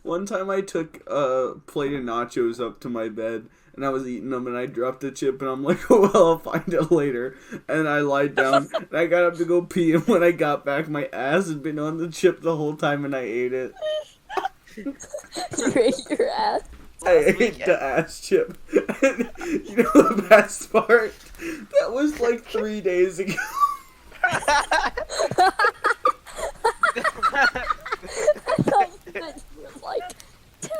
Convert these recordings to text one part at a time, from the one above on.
One time I took a plate of nachos up to my bed, and I was eating them, and I dropped a chip, and I'm like, oh, well, I'll find it later. And I lied down, and I got up to go pee, and when I got back, my ass had been on the chip the whole time, and I ate it. You ate your ass? I ate the ass chip. And you know the best part? That was like 3 days ago. I thought you meant you were like 10.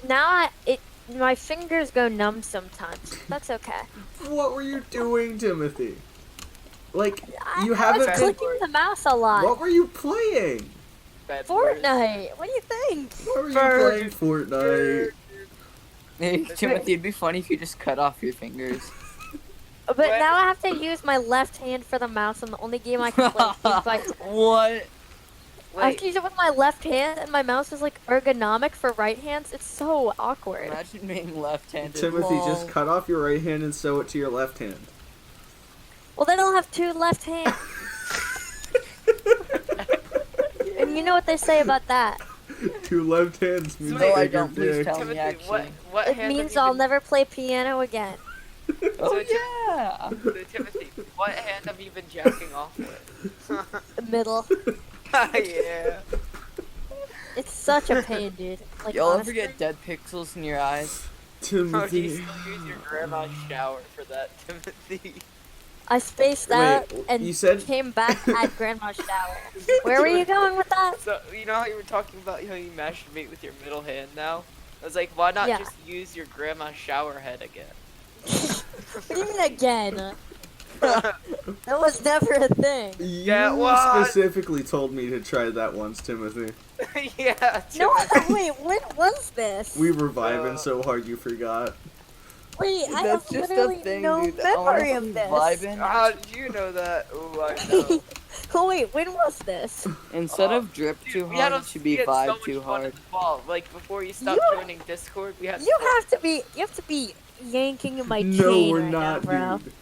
Now my fingers go numb sometimes. That's okay. What were you doing, Timothy? Like, you I was haven't clicking the mouse a lot. What were you playing? Fortnite. What do you think? What were you playing? Fortnite. Hey, Timothy, it'd be funny if you just cut off your fingers. But now I have to use my left hand for the mouse, and the only game I can play is by... What? I have to use it with my left hand, and my mouse is like ergonomic for right hands. It's so awkward. Imagine being left-handed. Timothy, just cut off your right hand and sew it to your left hand. Well, then I'll have two left hands. And you know what they say about that? Two left hands means No, I bigger don't. Please dick. tell me, Timothy, actually. what It hand means have I'll you never play piano again. Oh, So, yeah! been, Timothy, what hand have you been jacking off with? Middle. Yeah. It's such a pain, dude. Like, Y'all ever honestly, get dead pixels in your eyes? Oh, do you Timothy. still use your grandma's shower for that, Timothy? I spaced Wait, out and you said- came back at grandma's shower. Where were you going with that? So, you know how you were talking about how you masturbate with your middle hand now? I was like, why not Yeah. just use your grandma's shower head again? What do you mean again? That was never a thing. Yeah, You what? specifically told me to try that once, Timothy. Yeah, No, Timothy. wait, when was this? We were vibing so hard you forgot. Wait, I That's have just a literally thing, no dude. memory Honestly, of this. vibing. How did you know that? Oh, I know. Oh wait, when was this? Instead of drip Dude, too we had hard, a- it should we be had so vibe much too fun in hard. the fall. Like, before you stopped You- joining Discord, we had You have to be yanking my No, chain we're right not, now, bro. dude.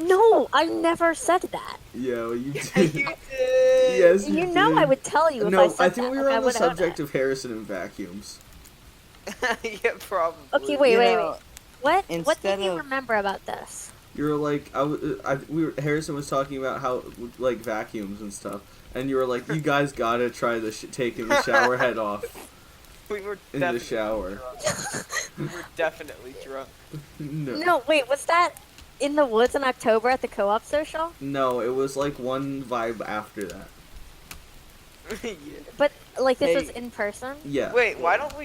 No, I never said that. Yeah, well, you you did. did. Yes, you You know did. I would tell you if I No, said I think that. we like, were I on the would own subject it. of Harrison and vacuums. Yeah, probably. Okay, wait, You wait, know, wait. What did instead you of- remember about this? You were like, Harrison was talking about how, like, vacuums and stuff, and you were like, you guys gotta try taking the shower head off We were in the definitely shower. drunk. We were definitely drunk. No. No, wait, was that in the woods in October at the co-op social? No, it was like one vibe after that. Yeah. But like this Hey. was in person. Yeah. Wait, why don't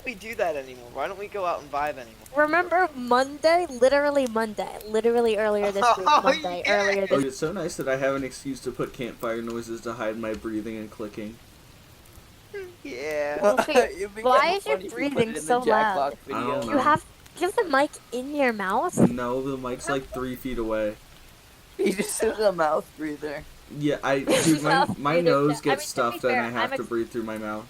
we do that anymore? Why don't we go out and vibe anymore? Remember Monday? Literally earlier this week. Oh, Monday, yeah. earlier Oh, this. it's so nice that I have an excuse to put campfire noises to hide my breathing and clicking. Yeah. Okay, It'd be why kinda is your funny if you put breathing it in so the Jackbox loud? I don't video. know. You have the mic in your mouth. No, the mic's like 3 feet away. You just did a mouth breather. Yeah, dude, my Mouth my breather, nose yeah. I gets mean, to be stuffed fair, and I have I'm to breathe through my mouth.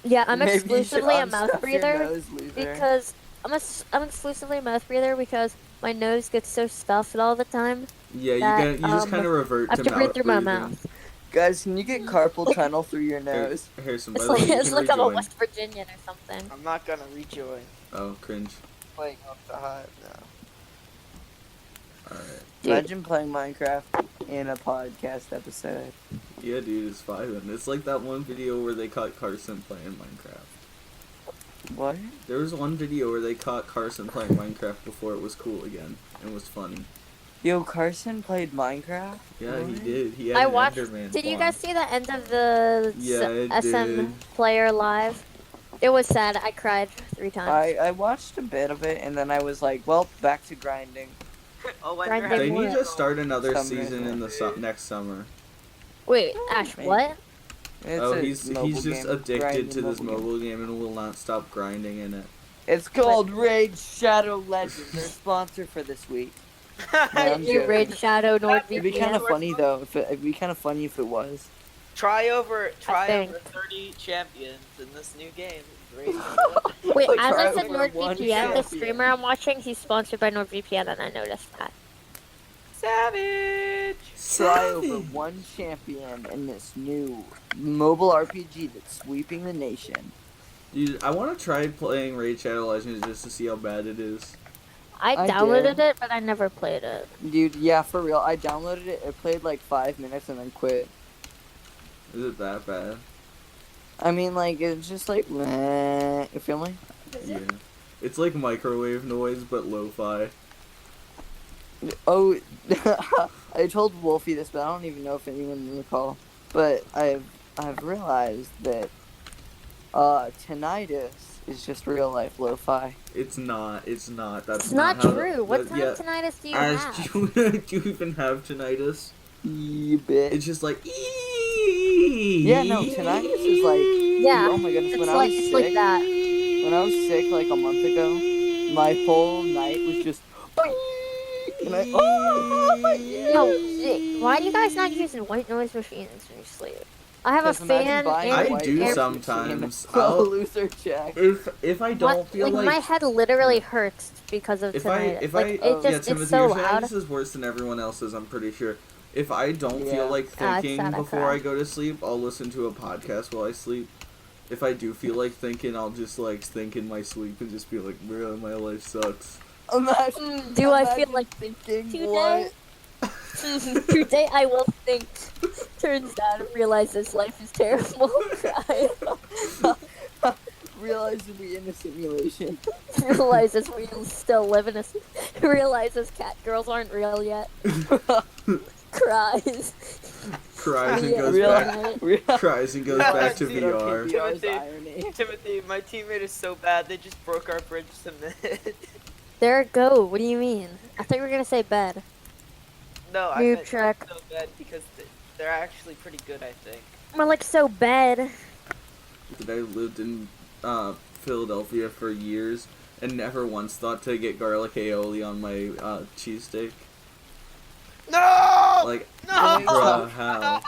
Yeah, I'm Maybe you should exclusively a mouth unstuff your breather nose, loser. because I'm exclusively a mouth breather because my nose gets so stuffed all the time. Yeah, That, you just kind of revert I have to to breathe mouth through my breathing. mouth. Guys, can you get carpal tunnel through your nose? Harrison, by It's the way, like you it's can like I'm a rejoin. West Virginian or something. I'm not gonna rejoin. Oh, cringe. Playing off the hive now. Alright. Dude. Imagine playing Minecraft in a podcast episode. Yeah, dude, it's vibing. It's like that one video where they caught Carson playing Minecraft. What? There was one video where they caught Carson playing Minecraft before it was cool again. And it was funny. Yo, Carson played Minecraft? Yeah, he What? did. He had I an watched. Enderman Did you farm. guys see the end of the Yeah, I SM did. player live? It was sad. I cried 3 times. I watched a bit of it and then I was like, well, back to grinding. Oh, when Grinding you're They having need to start another Summer. season in the next summer. Wait, Ash, maybe. what? It's Oh, a he's mobile just game. addicted Grinding to this game. mobile game and will not stop grinding in it. It's called Raid Shadow Legends. Their sponsor for this week. No, I'm You joking. Raid Shadow NordVPN. It'd be kind of funny though. It'd be kind of funny if it was. Try over think. 30 champions in this new game. Great. Wait, Like, as I try said, over one NordVPN, the champion. streamer I'm watching, he's sponsored by NordVPN, and I noticed that. Savage. Try over one champion in this new mobile RPG that's sweeping the nation. Dude, I want to try playing Raid Shadow Legends just to see how bad it is. I I downloaded did. it, but I never played it. Dude, yeah, for real. I downloaded it. It played like 5 minutes and then quit. Is it that bad? I mean, like, it's just like, meh. You feel me? Yeah. It's like microwave noise, but lo-fi. Oh, I told Wolfie this, but I don't even know if anyone will recall. But I've realized that tinnitus is just real life lo-fi. It's not. It's not. That's It's not how true. What kind of tinnitus do you have? Do you even have tinnitus? You bitch. It's just like. Yeah, no, tinnitus is like. Yeah, Oh my goodness, it's when like, I was it's sick, like that. when I was sick like a month ago, my whole night was just. And I, Yo, why are you guys not using white noise machines when you sleep? I have a Because imagine fan buying a and I white do noise sometimes. machine. I'll- Loser check. If I don't feel like like my head literally hurts because of tinnitus. Timothy, It's so your loud. tinnitus is worse than everyone else's. I'm pretty sure. If I don't Yeah. feel like Ah, it's thinking sad I before cried. I go to sleep, I'll listen to a podcast while I sleep. If I do feel like thinking, I'll just like think in my sleep and just be like, "Bro, my life sucks." Imagine. Do I feel imagine like thinking today? what? Today I will think. Turns out I realize this life is terrible. Cry. Realizing we in a simulation. Realizes we still live in a. Realizes cat girls aren't real yet. Cries. Cries and Yeah, goes real- back. real- Cries and goes back to Realizing VR. PBR's Timothy. irony. Timothy, my teammate is so bad they just broke our bridge to mid. There it go. What do you mean? I thought you were gonna say bed. No, I Noob meant track. so bad because they're actually pretty good, I think. More like so bed. That I lived in Philadelphia for years and never once thought to get garlic aioli on my cheesesteak. No! Like, No! bruh, how?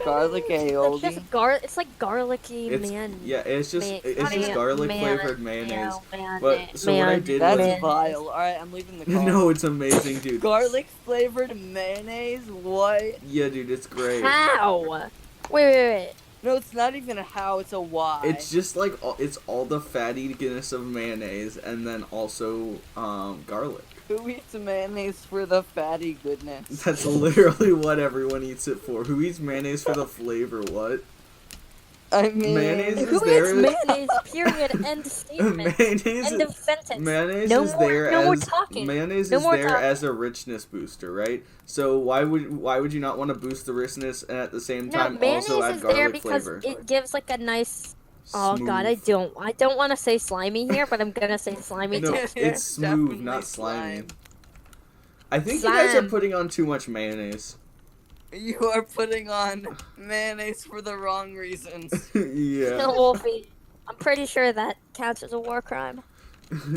Garlic It's aioli. just It's like garlicky man. Yeah, it's just Man- garlic man- flavored mayonnaise. man- But so what I man- did That's was man- vile. Alright, I'm leaving the call. no, it's amazing, dude. Garlic flavored mayonnaise? What? Yeah, dude, it's great. How? Wait. No, it's not even a how, it's a why. It's just like it's all the fattiness of mayonnaise and then also garlic. Who eats mayonnaise for the fatty goodness? That's literally what everyone eats it for. Who eats mayonnaise for the flavor? What? I mean, Mayonnaise is Who there. eats mayonnaise? Period. End statement. mayonnaise. End of sentence. Mayonnaise No is more- there no more as talking. mayonnaise No is more there talking. as a richness booster, right? So why would you not want to boost the richness and at the same No, time mayonnaise also add is there garlic because flavor? it gives like a nice. Oh god, I Smooth. don't want to say slimy here, but I'm gonna say slimy No, texture. it's smooth, Definitely not slimy. slime. I think you guys are Slime. putting on too much mayonnaise. You are putting on mayonnaise for the wrong reasons. Yeah. No, Wolfie. I'm pretty sure that counts as a war crime.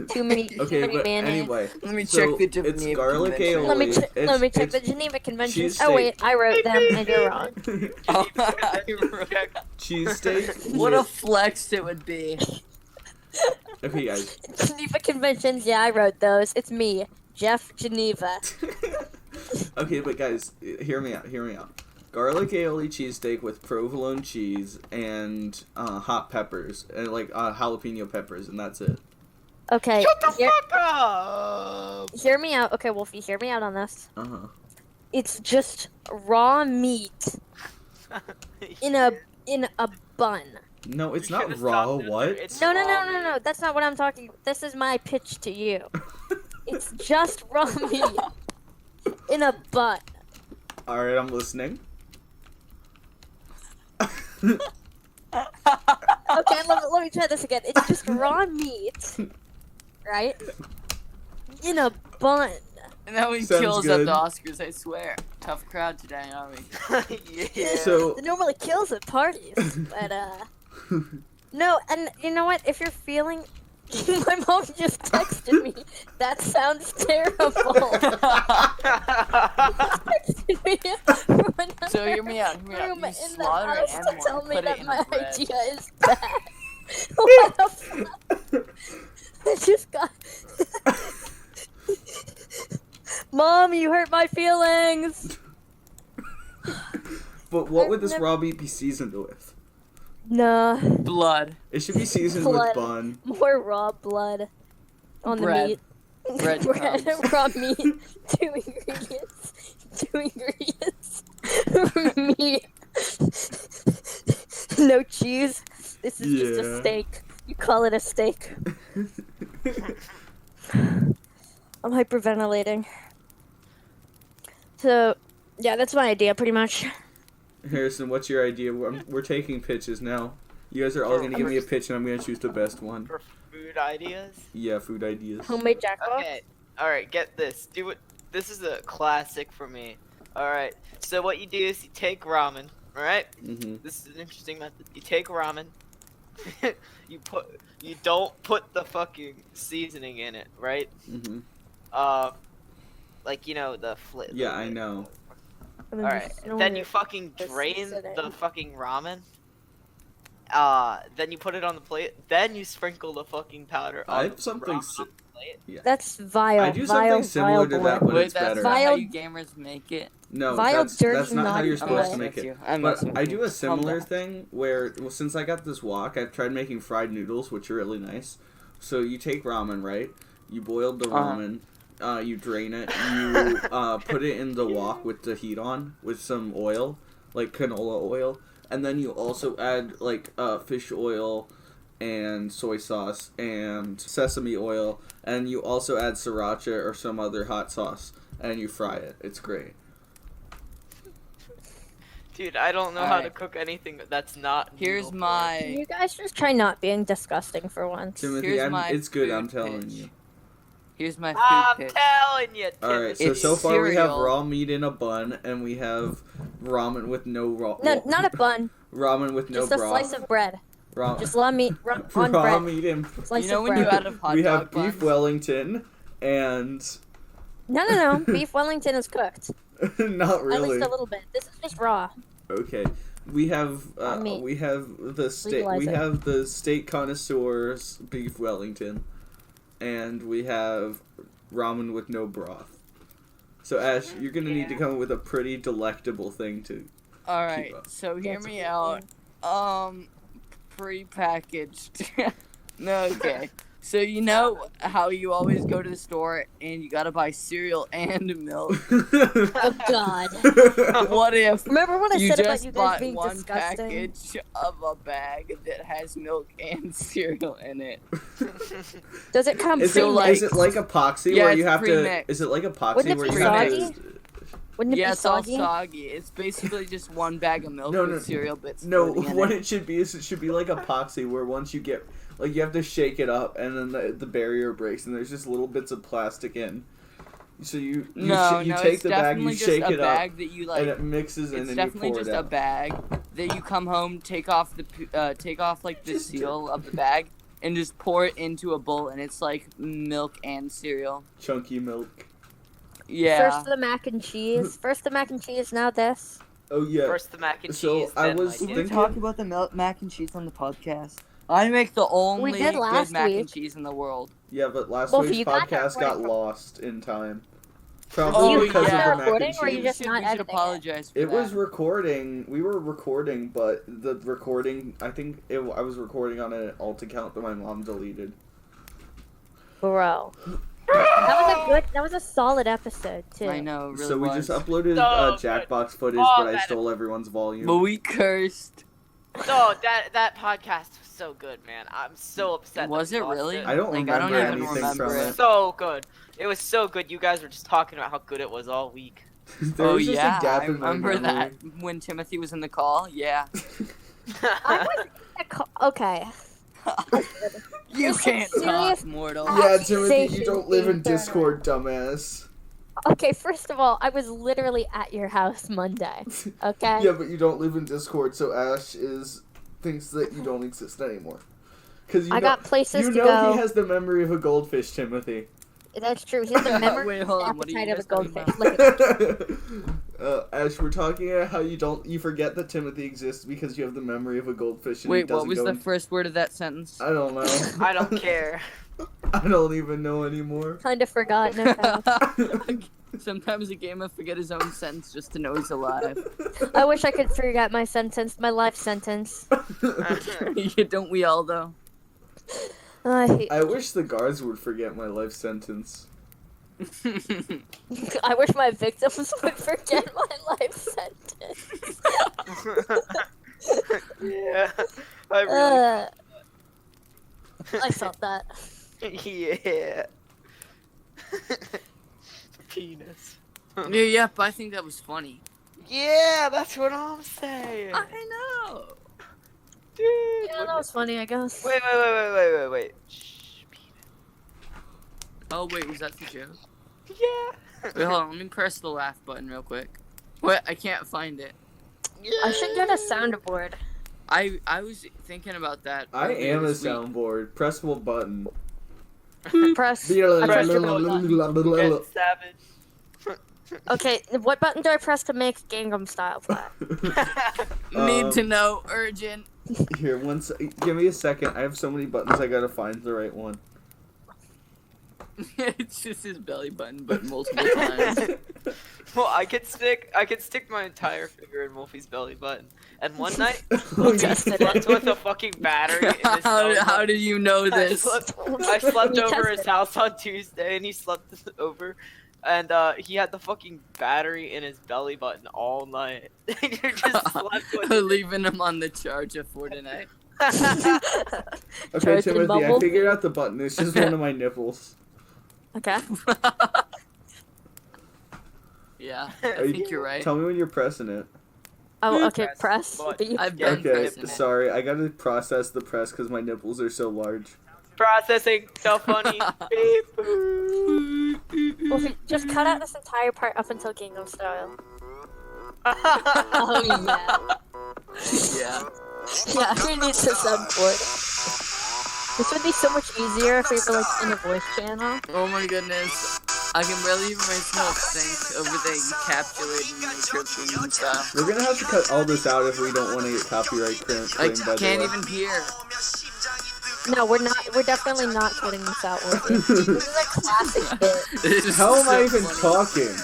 Too many, Okay, too many but mayonnaise. anyway, Let me so check the Geneva it's garlic Convention. aioli. Let me check It's- the Geneva Conventions. cheesesteak. Oh wait, I wrote them and you're wrong. Cheesesteak. What a with- flex it would be. Okay, guys. Geneva Conventions, yeah, I wrote those. It's me, Jeff Geneva. Okay, but guys, hear me out. Hear me out. Garlic aioli cheesesteak with provolone cheese and hot peppers and like jalapeno peppers, and that's it. Okay, Shut the fuck up! hear me out. Okay, Wolfie, hear me out on this. Uh huh. It's just raw meat in a bun. No, it's You not should've raw. stopped it What? there. It's No, raw. that's not what I'm talking. This is my pitch to you. It's just raw meat in a bun. All right, I'm listening. Okay, let me try this again. It's just raw meat, right? In a bun. And then we Sounds kills good. up the Oscars, I swear. Tough crowd today, aren't we? Yeah. So- It normally kills at parties, but no. And you know what? If you're feeling My mom just texted me. That sounds terrible. Texted me from another So hear me out. room You in the slaughter an house to animal tell and me put it that in my a bread. idea is bad. What the fuck? I just got. Mom, you hurt my feelings. But what would this I've never- raw meat be seasoned with? Nah, Blood. It should be seasoned Blood. with bun. more raw blood on Bread. the meat. Bread Bread, crumbs. raw meat, 2 ingredients. 2 ingredients. Meat. No cheese. This is just a Yeah. steak. You call it a steak. I'm hyperventilating. So, yeah, that's my idea, pretty much. Harrison, what's your idea? We're taking pitches now. You guys are all gonna give me a pitch, and I'm gonna choose the best one. For food ideas. Yeah, food ideas. Homemade jackpot. Okay. All right. Get this. Do it. This is a classic for me. All right. So what you do is you take ramen. All right. Mhm. This is an interesting method. You take ramen. You don't put the fucking seasoning in it, right? Mhm. Like the Yeah, I know. And then Alright, just throw then it- you fucking the drain seasoning. the fucking ramen. Then you put it on the plate. Then you sprinkle the fucking powder on I the have something. ramen on the plate. That's vile. I do vile, something similar to vile that, boy. but Wait, it's that's better. not how Vile- you gamers make it. No, Vile, that's dirty, not how naughty you're supposed to boy. make messing it. with you. I'm But messing with I you. do a Calm similar down. thing where, well, since I got this wok, I've tried making fried noodles, which are really nice. So you take ramen, right? You boiled the ramen. You drain it. You put it in the wok with the heat on with some oil, like canola oil, and then you also add like fish oil and soy sauce and sesame oil, and you also add sriracha or some other hot sauce, and you fry it. It's great. Dude, I don't know how to Alright. cook anything that's not. Here's noodle form. my. You guys just try not being disgusting for once. Timothy, Here's my it's good. I'm food telling pitch. you. Here's my food I'm pitch. telling you. All right, Timothy. so far we have cereal. raw meat in a bun, and we have ramen with no raw. No, not a bun. Ramen with no Just a broth. slice of bread. raw, Just raw meat on raw bread. meat and Slice You know of when you bread. out of hot we dog have beef buns? Wellington and No. Beef Wellington is cooked. not At really. least a little bit. This is just raw. Okay, we have meat. we have the steak. Legalize We it. have the steak connoisseurs beef Wellington, and we have ramen with no broth. So Ash, you're gonna need to come up with a pretty delectable thing to. Alright, up. so hear That's me a out. Pre-packaged. No, okay. So you know how you always go to the store and you gotta buy cereal and milk? Oh God. What if Remember when I you said about just you guys bought being one disgusting? package of a bag that has milk and cereal in it? Does it come Is So, it, like- is it like epoxy Yeah, where it's you have to? pre-mixed. Is it like epoxy Wouldn't it where be you have soggy? to? Wouldn't it Yeah, be it's all soggy? soggy. It's basically just one bag of milk No, with no, cereal bits. No, floating in what it. it should be is it should be like epoxy where once you get like you have to shake it up and then the barrier breaks and there's just little bits of plastic in. So you No, you no, take it's the bag, you definitely just shake a it up, bag that you like. and it mixes in It's and you definitely pour just it a out. bag that you come home, take off like the Just- seal of the bag, and just pour it into a bowl, and it's like milk and cereal. Chunky milk. Yeah. First the mac and cheese. First the mac and cheese. Now this. Oh yeah. First the mac and So, cheese. I then was my Did dick. we thinking- talk about the mac and cheese on the podcast? I make the only did good last mac and week. cheese in the world. Yeah, but last Well, week's you got that podcast got recording. lost in time. Did Probably you because cut of that the mac recording, and or you cheese. just not we should editing it? apologize for It that. was recording. We were recording, but the recording. I think I was recording on an alt account that my mom deleted. Bro. That was a solid episode too. I know, it really So we was. just uploaded So Jackbox footage, Oh, but I that- stole everyone's volume. But we cursed. No, that podcast was so good, man. I'm so upset. that Was we it lost really? it. I don't Like, remember even anything remember from it. it. So good. It was so good. You guys were just talking about how good it was all week. There Oh was just yeah, a gap I in my remember that memory. when Timothy was in the call. Yeah. I was okay. You Is it can't serious? talk, mortal. Yeah, Timothy, you Accusation don't live in internal. Discord, dumbass. Okay, first of all, I was literally at your house Monday. Okay. Yeah, but you don't live in Discord, so Ash thinks that you don't exist anymore. Because I got places you to know go. he has the memory of a goldfish, Timothy. That's true. He has the memory Wait, and hold on. What are you appetite of a guys talking goldfish. about? Look at that. Ash, we're talking about how you forget that Timothy exists because you have the memory of a goldfish. And he Wait, what doesn't was go the in- first word of that sentence? I don't know. I don't care. I don't even know anymore. Kind of forgotten. Okay. Sometimes a gamer forget his own sentence just to know he's alive. I wish I could forget my sentence, my life sentence. Don't we all, though? I wish the guards would forget my life sentence. I wish my victims would forget my life sentence. Yeah, I really. I felt that. Yeah. Penis. Yep, I think that was funny. Yeah, that's what I'm saying. I know. Dude. Yeah, that was funny, I guess. Wait. Shh, Oh, wait, was that the joke? yeah. Wait, hold on, let me press the laugh button real quick. What? I can't find it. I should get a soundboard. I was thinking about that. I earlier am a this week. soundboard. Press what button? Press. I pressed the button. Get savage. Okay, what button do I press to make Gangnam Style flat? Need to know, urgent. Here, give me a second. I have so many buttons. I gotta find the right one. It's just his belly button, but multiple times. Well, I could stick my entire finger in Wolfie's belly button. And one night, We he tested slept it. with a fucking battery in his belly How button. do you know I this? slept You over his tested. house on Tuesday, and he slept over, and he had the fucking battery in his belly button all night. You just slept with it. Leaving him on the charger for tonight. Okay, Charged in Timothy, I bubble? figured out the button. It's just one of my nipples. Okay. Yeah, Are I think you're right. Tell me when you're pressing it. Oh, okay, Press press. button. B. I've been Okay, pressing it. sorry. I gotta process the press because my nipples are so large. Processing so funny. Beep, boop. Well, just cut out this entire part up until Gangnam Style. Oh, yeah. Yeah. Yeah, who needs a soundboard? This would be so much easier if we were like in a voice channel. Oh my goodness. I can barely even myself think over the encapsulating encryption and stuff. We're gonna have to cut all this out if we don't want to get copyright I claimed, by the can't way. even hear. No, we're not. We're definitely not cutting this out. Wolfie. This is a classic bit. This is How am I so even funny. talking?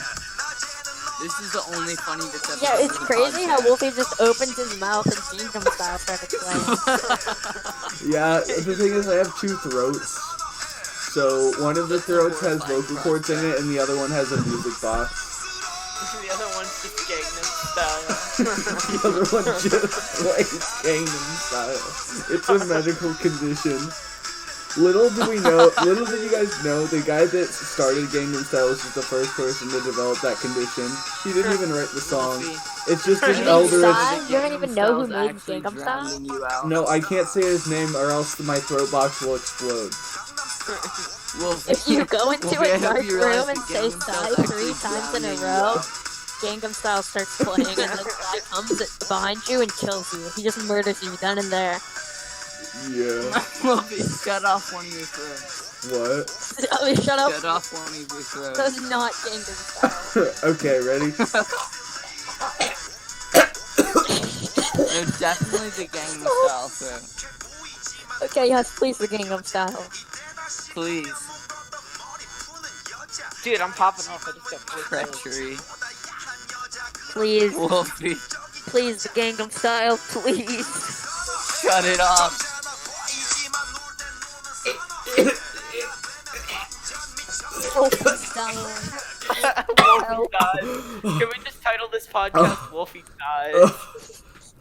This is the only funny this episode. Yeah, it's of the crazy how podcast. Wolfie just opens his mouth and Gangnam Style started playing. Yeah, the thing is I have two throats. So one of the throats has vocal cords in it and the other one has a music box. The other one's just Gangnam Style. The other one just plays Gangnam Style. It's a medical condition. Little did you guys know, the guy that started Gangnam Style was just the first person to develop that condition. He didn't even write the song. It's just an You mean elder. Psy? You don't even know who Styles made actually Gangnam Style? drowning you out. No, I can't say his name or else my throat box will explode. Wolfie. If you go into Wolfie, I a hope dark you realize room and that say Gangnam Psy Style's 3 actually times in a drowning row, you. Gangnam Style starts playing and then Psy comes behind you and kills you. He just murders you then and there. Yeah. Wolfie, cut off one of your throats. What? Oh, shut up. Cut off one of your throats. That's not Gangnam Style. Okay, ready? No, definitely the Gangnam Style throat. Okay, yes, please, the Gangnam Style. Please. Dude, I'm popping off. I just got Treachery. Please, Wolfie, please, the Gangnam Style, please. shut it off. Wolfie Style. Wolfie died. Can we just title this podcast Wolfie died?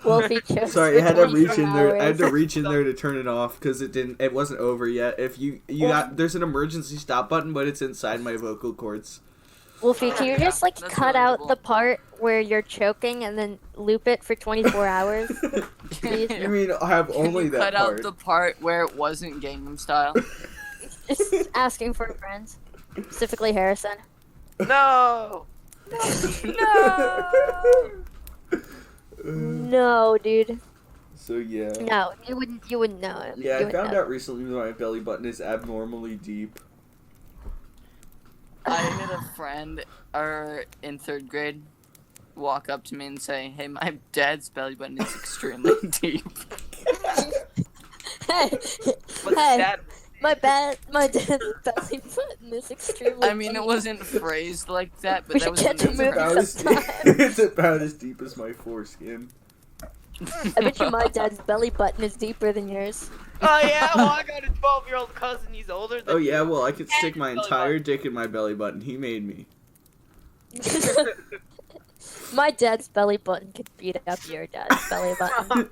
Wolfie chose Sorry, for I had to 24 reach in there. I had to hours. reach in there to turn it off because it wasn't over yet. If you got, there's an emergency stop button, but it's inside my vocal cords. Wolfie, can you just like That's cut out relatable. the part where you're choking and then loop it for 24 hours? Please. You mean I have Can only you that cut part? out the part where it wasn't Gangnam Style? Just asking for a friend, specifically Harrison. No. No, dude. So yeah. No, you wouldn't know him. Yeah, You I wouldn't found know. out recently that my belly button is abnormally deep. I had a friend in 3rd grade walk up to me and say, "Hey, my dad's belly button is extremely deep." Hey, What's hey, that? my dad's belly button is extremely I mean, it deep. wasn't phrased like that, but We that should was get the to It's news. movie about as sometime. it's about as deep as my foreskin. I bet you my dad's belly button is deeper than yours. Oh yeah, well I got a 12-year-old cousin. He's older than Oh yeah, you. well I could stick my Belly entire button. dick in my belly button. He made me. My dad's belly button could beat up your dad's belly button.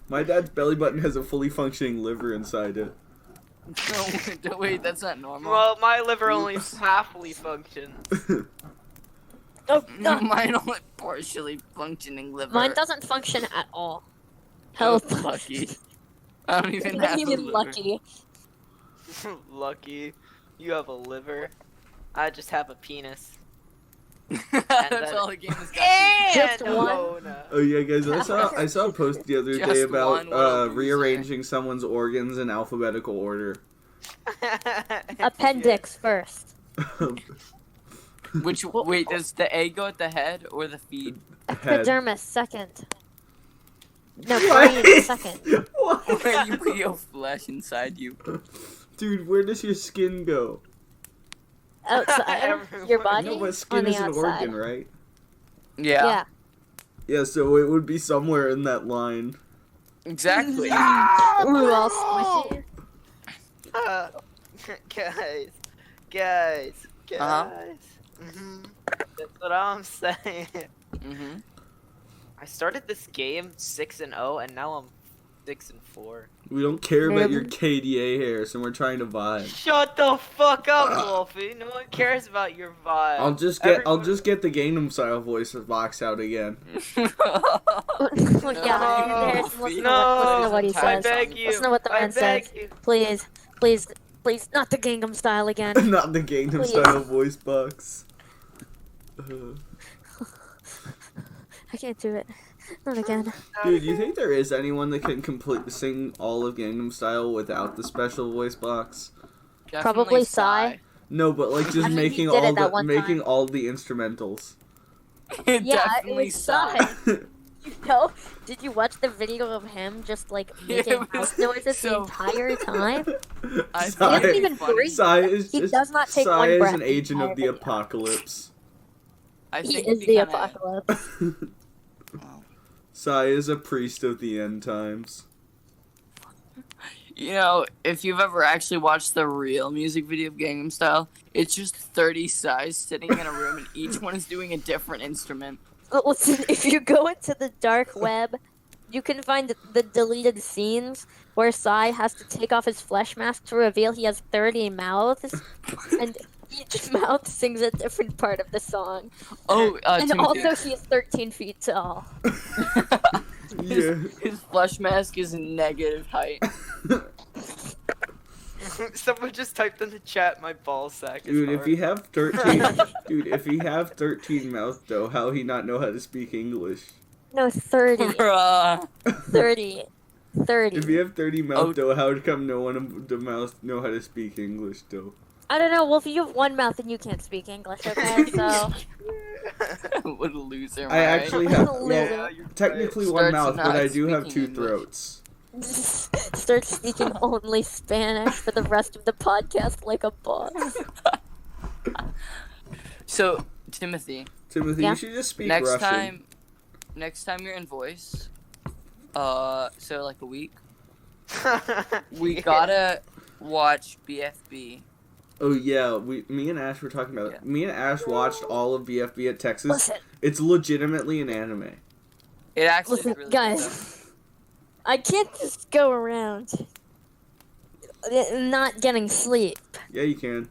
My dad's belly button has a fully functioning liver inside it. No, wait, that's not normal. Well, my liver only halfly functions. Oh, no. Mine only partially functioning liver. Mine doesn't function at all. Oh, Health. lucky. I don't even What have do you a mean liver. lucky? Lucky, you have a liver. I just have a penis. That's then- all the game has got. Just And one? Mona. Oh yeah, guys, I saw a post the other Just day about one, what a loser. rearranging someone's organs in alphabetical order. Appendix first. Which wait, does the A go at the head or the feet? Head. Epidermis second. No, What? brain second. What? Where you put your flesh inside you. Dude, where does your skin go? Outside your body. No, but skin on the is an outside. organ, right? Yeah, Yeah. Yeah, so it would be somewhere in that line. exactly. Ooh, all squishy. Uh, guys, guys. Uh-huh. That's what I'm saying. Mhm. I started this game 6-0, and now I'm 6-4. We don't care about your KDA hairs, and we're trying to vibe. Shut the fuck up, Wolfie. No one cares about your vibe. I'll just get the Gangnam Style voice box out again. Yeah, there's- listen to what he I says. beg you. Listen to what the I man beg says. you. Please, please, please, not the Gangnam Style again. Not the Gangnam Please. Style voice box. I can't do it. Not again. Dude, do you think there is anyone that can sing all of Gangnam Style without the special voice box? Probably Psy. No, but like just I mean, he making did it all that one making time. all the instrumentals. Yeah, it Definitely was Psy. Psy. No, did you watch the video of him just like making was house noises the so- entire time? I He Psy- doesn't even breathe. Psy is He just does not take Psy one is breath an the agent of entire the video. apocalypse. I He think is we the kinda- apocalypse. Psy is a priest of the end times. You know, if you've ever actually watched the real music video of Gangnam Style, it's just 30 Psys sitting in a room and each one is doing a different instrument. But listen, if you go into the dark web, you can find the deleted scenes where Psy has to take off his flesh mask to reveal he has 30 mouths, and each mouth sings a different part of the song. Oh, And Timothy, also, he is 13 feet tall. Yeah. his flesh mask is negative height. Someone just typed in the chat, my ball sack is Dude, if hard. he have 13 Dude, if he have 13 mouth though, how he not know how to speak English? No, 30. Bruh. 30. 30. If you have 30 mouth Oh. though, how come no one of the mouth know how to speak English though? I don't know. Well, if you have one mouth, then you can't speak English, okay? So, What a loser, I right? actually have Loser. well, you're technically Starts one mouth, but not I do have speaking 2 English. throats. start speaking only Spanish for the rest of the podcast like a boss. So, Timothy, Timothy, Yeah. you should just speak next Russian. time you're in voice, so like a week, we gotta watch BFB. Oh yeah, me and Ash were talking about it. Yeah. Me and Ash watched all of BFB at Texas. Listen, It's legitimately an anime. It actually is listen, really guys. I can't just go around not getting sleep. Yeah, you can.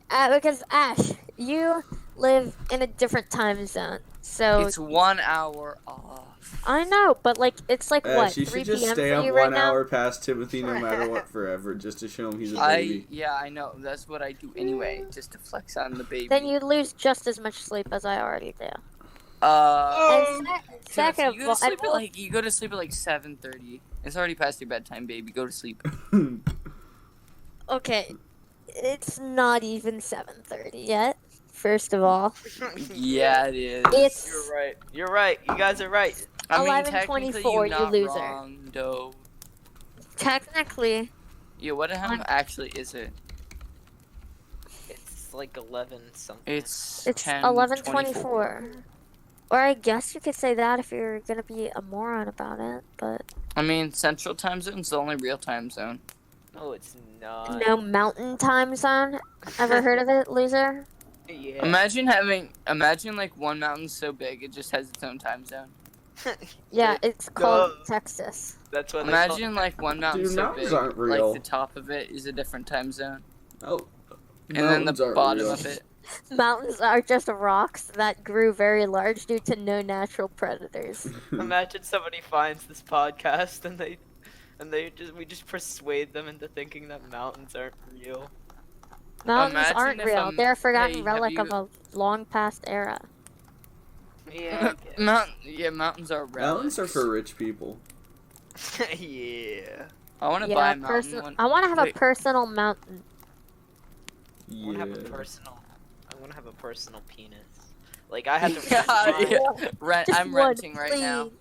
Because Ash, you live in a different time zone. So, It's 1 hour off. I know, but like, it's like what, Ash, you 3 should just p.m. stay for up you 1 right now? hour past Timothy no matter what forever, just to show him he's a baby. I know. That's what I do anyway, just to flex on the baby. Then you lose just as much sleep as I already do. And second You of go to all, sleep at like 7:30. It's already past your bedtime, baby. Go to sleep. okay, it's not even 7:30 yet. First of all, Yeah, it is. it's You're right. You're right. You guys are right. I mean, 11:24, technically, you're you not loser. wrong, though. technically. Yeah, what the hell One- actually is it? It's like 11 something. It's It's 10:24. 11:24. Or I guess you could say that if you're gonna be a moron about it, but I mean, Central Time Zone's the only real time zone. No, it's not. no Mountain Time Zone. Ever heard of it, loser? Yeah. Imagine like one mountain so big it just has its own time zone. Yeah, it's called Duh. Texas. That's what Imagine like one mountain Dude, so mountains big, aren't real. like the top of it is a different time zone, Oh, and then mountains the aren't bottom real. of it. Mountains are just rocks that grew very large due to no natural predators. Imagine somebody finds this podcast and we just persuade them into thinking that mountains aren't real. Mountains Imagine aren't if, real. They're a forgotten hey, have relic of you- a long past era. Yeah. I Mountains are relics. Mountains are for rich people. guess. Yeah. I want to buy Yeah, a mountain one. I want to have Wait. a personal mountain. I Yeah. want to have a personal penis. Like I had to Yeah, rent mine. yeah. Just I'm one, renting right now. please.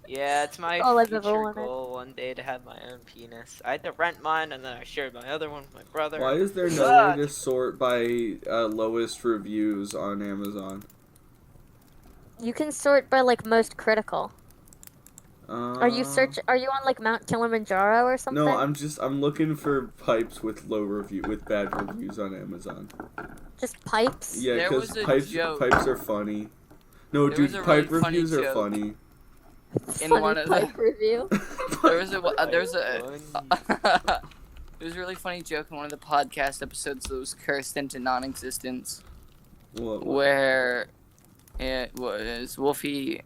Yeah, it's my All I've ever future wanted. goal one day to have my own penis. I had to rent mine and then I shared my other one with my brother. Why is there no way to sort by lowest reviews on Amazon? You can sort by like most critical. Are you on like Mount Kilimanjaro or something? No, I'm looking for pipes with with bad reviews on Amazon. Just pipes. Yeah, There because was a pipes joke. are funny. No, There dude, was a pipe really funny reviews are joke. funny. In Funny one of pipe the, review. there was a Funny. it was a really funny joke in one of the podcast episodes that was cursed into non-existence, What? where it was Wolfie.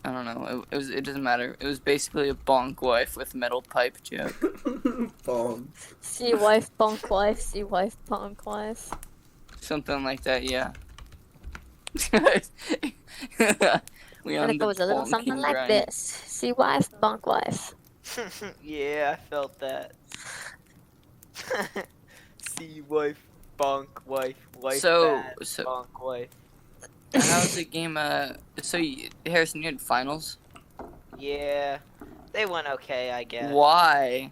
I don't know. It doesn't matter. It was basically a bonk wife with metal pipe joke. Bomb. See wife, bunk wife. See wife, bunk wife. Something like that, yeah. We And on it the goes a little something bonking like grind. this. See wife, bunk wife. Yeah, I felt that. See wife, bonk wife, wife So- bad, so- bonk wife. How's the game? Harrison, you had finals. Yeah, they went okay, I guess. Why?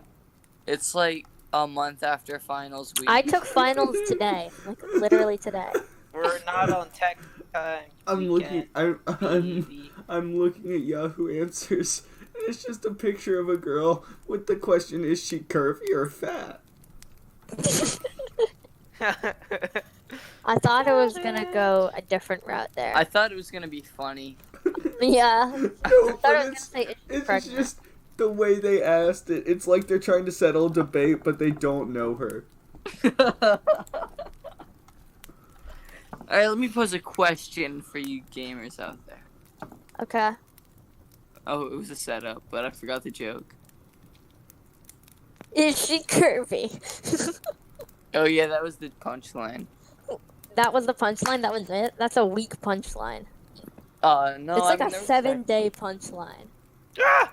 It's like a month after finals week. I took finals today. Like literally today. We're not on tech time. I'm looking. weekend, I'm baby. I'm looking at Yahoo Answers. And it's just a picture of a girl with the question: is she curvy or fat? I thought it was gonna go a different route there. I thought it was gonna be funny. Yeah. No, I thought I was but gonna say it's it's pregnant. just the way they asked it. It's like they're trying to settle a debate, but they don't know her. Alright, let me pose a question for you gamers out there. Okay. Oh, it was a setup, but I forgot the joke. Is she curvy? Oh yeah, that was the punchline. That was the punchline. That was it. That's a weak punchline. No, It's like I a mean, there was 7-day punchline. Ah!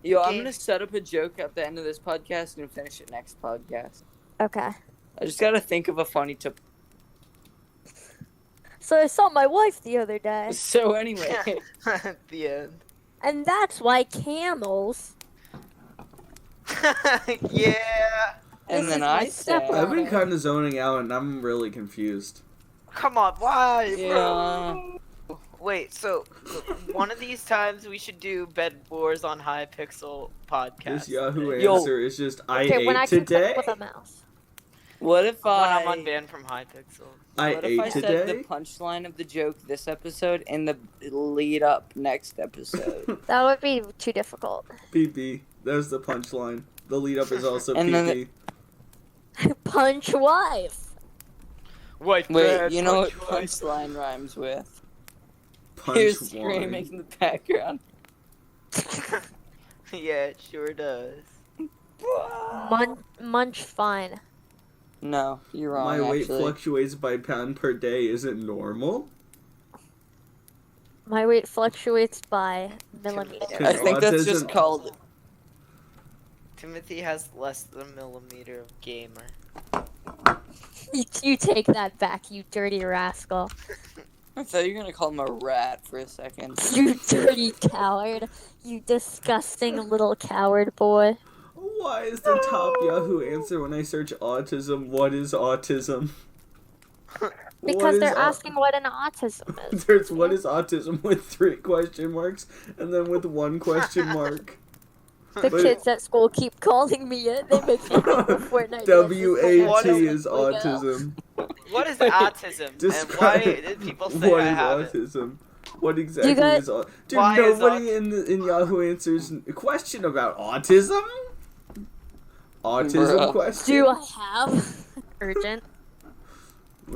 Yo, I'm Okay. gonna set up a joke at the end of this podcast and finish it next podcast. Okay. I just gotta think of a funny to. So I saw my wife the other day, So anyway, At the end. and that's why camels. Yeah. and This then is I my said, stepbrother. I've been kind of zoning out, and I'm really confused. Come on, why? yeah. Wait, so one of these times we should do Bed Wars on High Pixel podcast. This Yahoo Yo. answer is just I Okay, when I ate can today. click with a mouse. What if When I'm I? unbanned from High Pixel. I What if ate I said today. the punchline of the joke this episode and the lead up next episode? That would be too difficult. PP. There's the punchline. The lead up is also And then PP. Punch wife. White Wait, bread, you know what punch wife. punchline rhymes with? Punch Here's one. screaming in the background. Yeah, it sure does. Munch fine. No, you're wrong. My weight actually. fluctuates by pound per day. Is it normal? My weight fluctuates by millimeters. I think that's just Autism. called. Timothy has less than a millimeter of gamer. You take that back, you dirty rascal. I thought you were gonna call him a rat for a second. You dirty coward. You disgusting little coward boy. Why is the top Yahoo answer when I search autism, what is autism? What Because is they're au- asking what an autism is. There's what is autism with 3 question marks and then with 1 question mark. The But- kids at school keep calling me it. They make me do the Fortnite WAT dances. is autism. What is autism? And why Describe did people say what I is have it? autism. What exactly guys- is autism? Dude, Why is nobody in Yahoo answers a question about autism? Autism Bruh. question? Do I have urgent?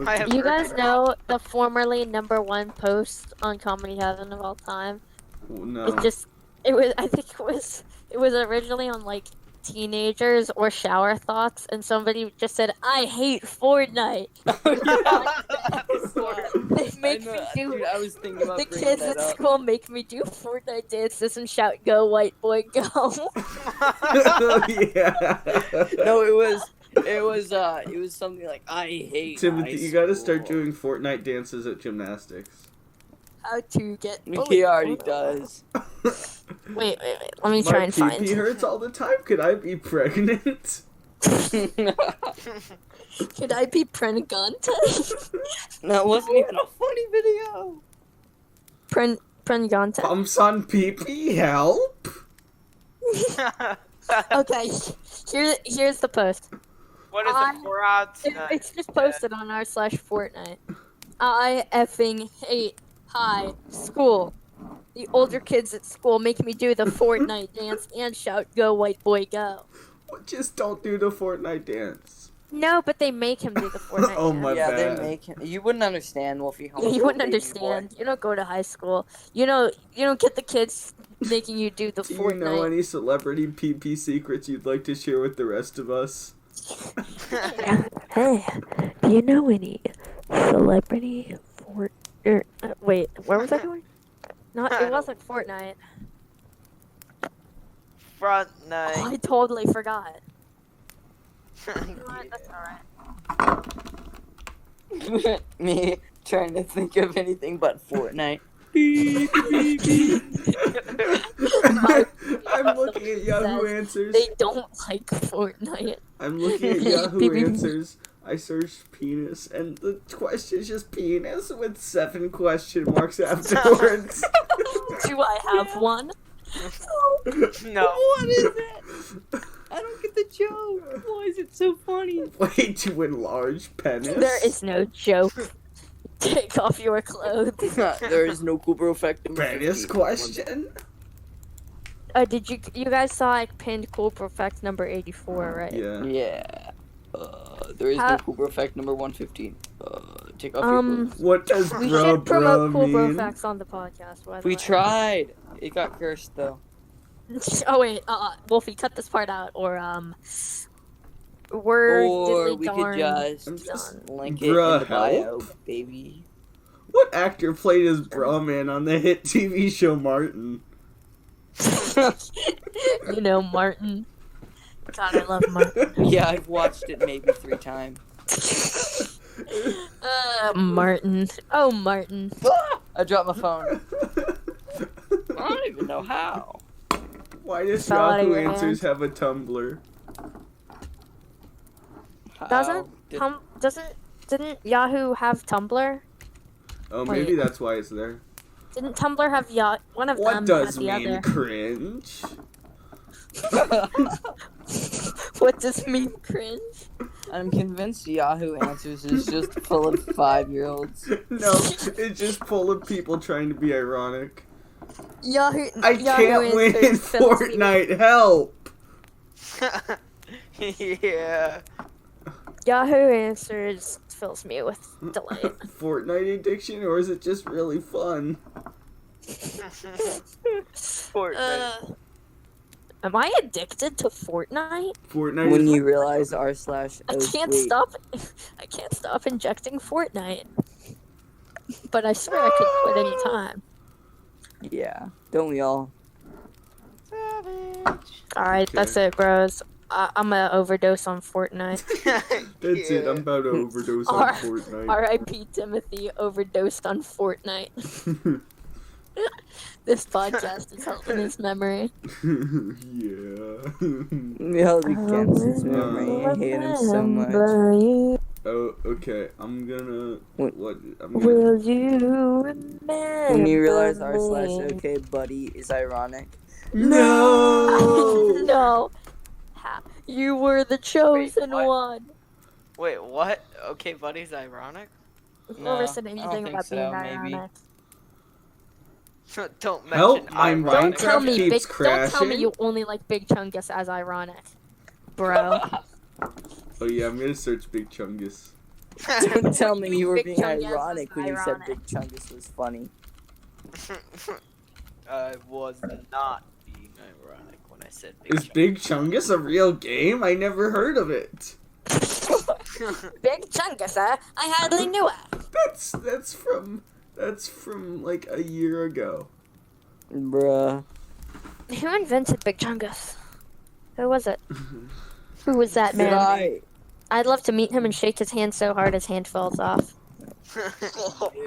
I have You heard guys of know the formerly #1 post on Comedy Heaven of all time? No. I think it was originally on like teenagers or shower thoughts, and somebody just said, "I hate Fortnite." They make me do. Dude, I was thinking about The bringing kids that at up. school make me do Fortnite dances and shout, "Go white boy, go!" Yeah. No, it was something like I hate. Timothy, high you gotta start school." doing Fortnite dances at gymnastics. How to get? He already does. Wait. Let me try My and pee-pee find. hurts all the time. Could I be pregnant? Could I be prenegante? That wasn't even a funny video. Prenegante. Bumps on pee-pee, help? Okay, here's the post. What is it for odds? It's just posted on r/Fortnite. I effing hate high school. The older kids at school make me do the Fortnite dance and shout, "Go white boy, go!" Just don't do the Fortnite dance. No, but they make him do the Fortnite Oh dance. my Yeah, bad. they make him. You wouldn't understand, Wolfie. Yeah, you wouldn't understand. You don't go to high school. You don't get the kids making you do the Do you Fortnite. know any celebrity pee-pee secrets you'd like to share with the rest of us? Hey, do you know any celebrity wait, where was I going? No, it wasn't Fortnite. Front Oh, night. I totally forgot. You know what? That's alright. Me trying to think of anything but Fortnite. I'm looking at Yahoo Says Answers. They don't like Fortnite. I'm looking at Yahoo Answers. I searched penis, and the question is just penis with 7 question marks afterwards. Do I have one? No. What is it? I don't get the joke. Why is it so funny? Way to enlarge penis. There is no joke. Take off your clothes. There is no Cooper effect. in my penis 50. question. Did you guys saw I pinned Cool Perfect number 84, right? Yeah. Yeah. There is no How- Cooper effect number 115. Take off your clothes. What does We bruh should promote Cool mean? Perfects on the podcast. By the We way. tried. It got cursed though. Oh wait, Wolfie, cut this part out, or word Or diddly we could darn just done. link it in Bruh, the bio, help. baby. What actor played as Brahman on the hit TV show Martin? You know, Martin. God, I love Martin. Yeah, I've watched it maybe 3 times. Martin. Oh, Martin. I dropped my phone. I don't even know how. Why does Fell out of Yahoo your Answers have a Tumblr? Doesn't Did- didn't Yahoo have Tumblr? Oh, Wait. maybe that's why it's there. Didn't Tumblr have one of What them does had the mean other? cringe? What does mean cringe? I'm convinced Yahoo Answers is just full of 5-year-olds. No, it's just full of people trying to be ironic. Yahoo. I Yahoo can't win in Answers fills me with- Fortnite, help! Yeah. Yahoo Answers fills me with delight. Fortnite addiction, or is it just really fun? Fortnite. Am I addicted to Fortnite? Fortnite When is you realize r/. I can't stop. I can't stop injecting Fortnite. But I swear I could quit any time. Yeah, don't we all? Savage. Alright, Okay. that's it, bros. I'm gonna overdose on Fortnite. That's it. I'm about to overdose on R- Fortnite. R.I.P. Timothy overdosed on Fortnite. This podcast is helping his memory. Yeah. We held against his memory. I hate him so much. Oh, okay. I'm gonna. What- What? I'm gonna. Will you remember When you realize r me? slash okay buddy is ironic. No. No. You were the chosen what? one. Wait, what? Okay, buddy's ironic? Whoever No, said I don't anything think about so, being maybe. ironic. Don't mention Help, my ironic. Don't tell Minecraft me keeps Don't tell me crashing. you only like Big Chungus as ironic, bro. Oh yeah, I'm gonna search Big Chungus. Don't tell me you were Big being Chungus is ironic when you said ironic. Big Chungus was funny. I was not being ironic when I said Big Is Big Chungus a real game? I never heard of it. Big Chungus, I hardly knew it. That's from like a year ago. Bruh. Who invented Big Chungus? Who was it? Who was that Did man? I? I'd love to meet him and shake his hand so hard his hand falls off.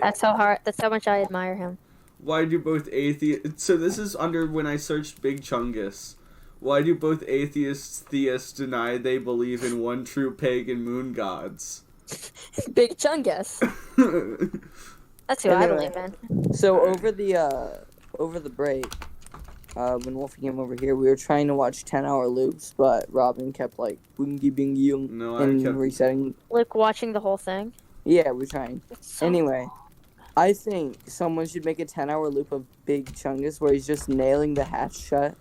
That's how much I admire him. Why do both atheists? So this is under when I searched Big Chungus. Why do both atheists, theists deny they believe in one true pagan moon gods? Big Chungus. That's who I Anyway. believe in. So over the break, when Wolfie came over here, we were trying to watch 10-hour loops, but Robin kept like bingy bingy No, I and kept. resetting. Like watching the whole thing. Yeah, we're trying. It's so Anyway, I think someone should make a 10-hour loop of Big Chungus where he's just nailing the hatch shut.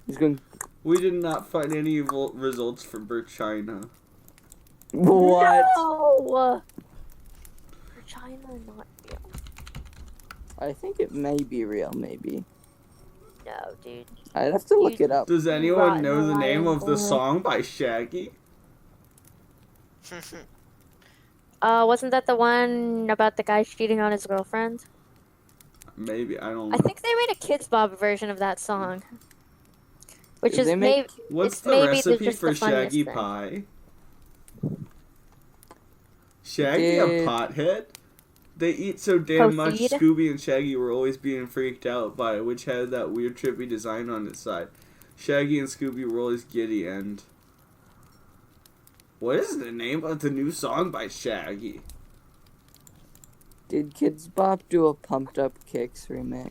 He's going, We did not find any results for China. what? No! China not real. I think it may be real, maybe. No, dude. I'd have to look it up. Does anyone Rotten know the name of the boy. song by Shaggy? Wasn't that the one about the guy cheating on his girlfriend? Maybe, I don't know. I think they made a Kids Bob version of that song. Which Did is they make- What's it's the maybe recipe just for the funniest Shaggy thing. Pie? Shaggy a Dude. pothead? They eat so damn much, Proceed. Scooby and Shaggy were always being freaked out by it, which had that weird trippy design on its side. Shaggy and Scooby were always giddy and... What is the name of the new song by Shaggy? Did Kids Bop do a Pumped Up Kicks remix?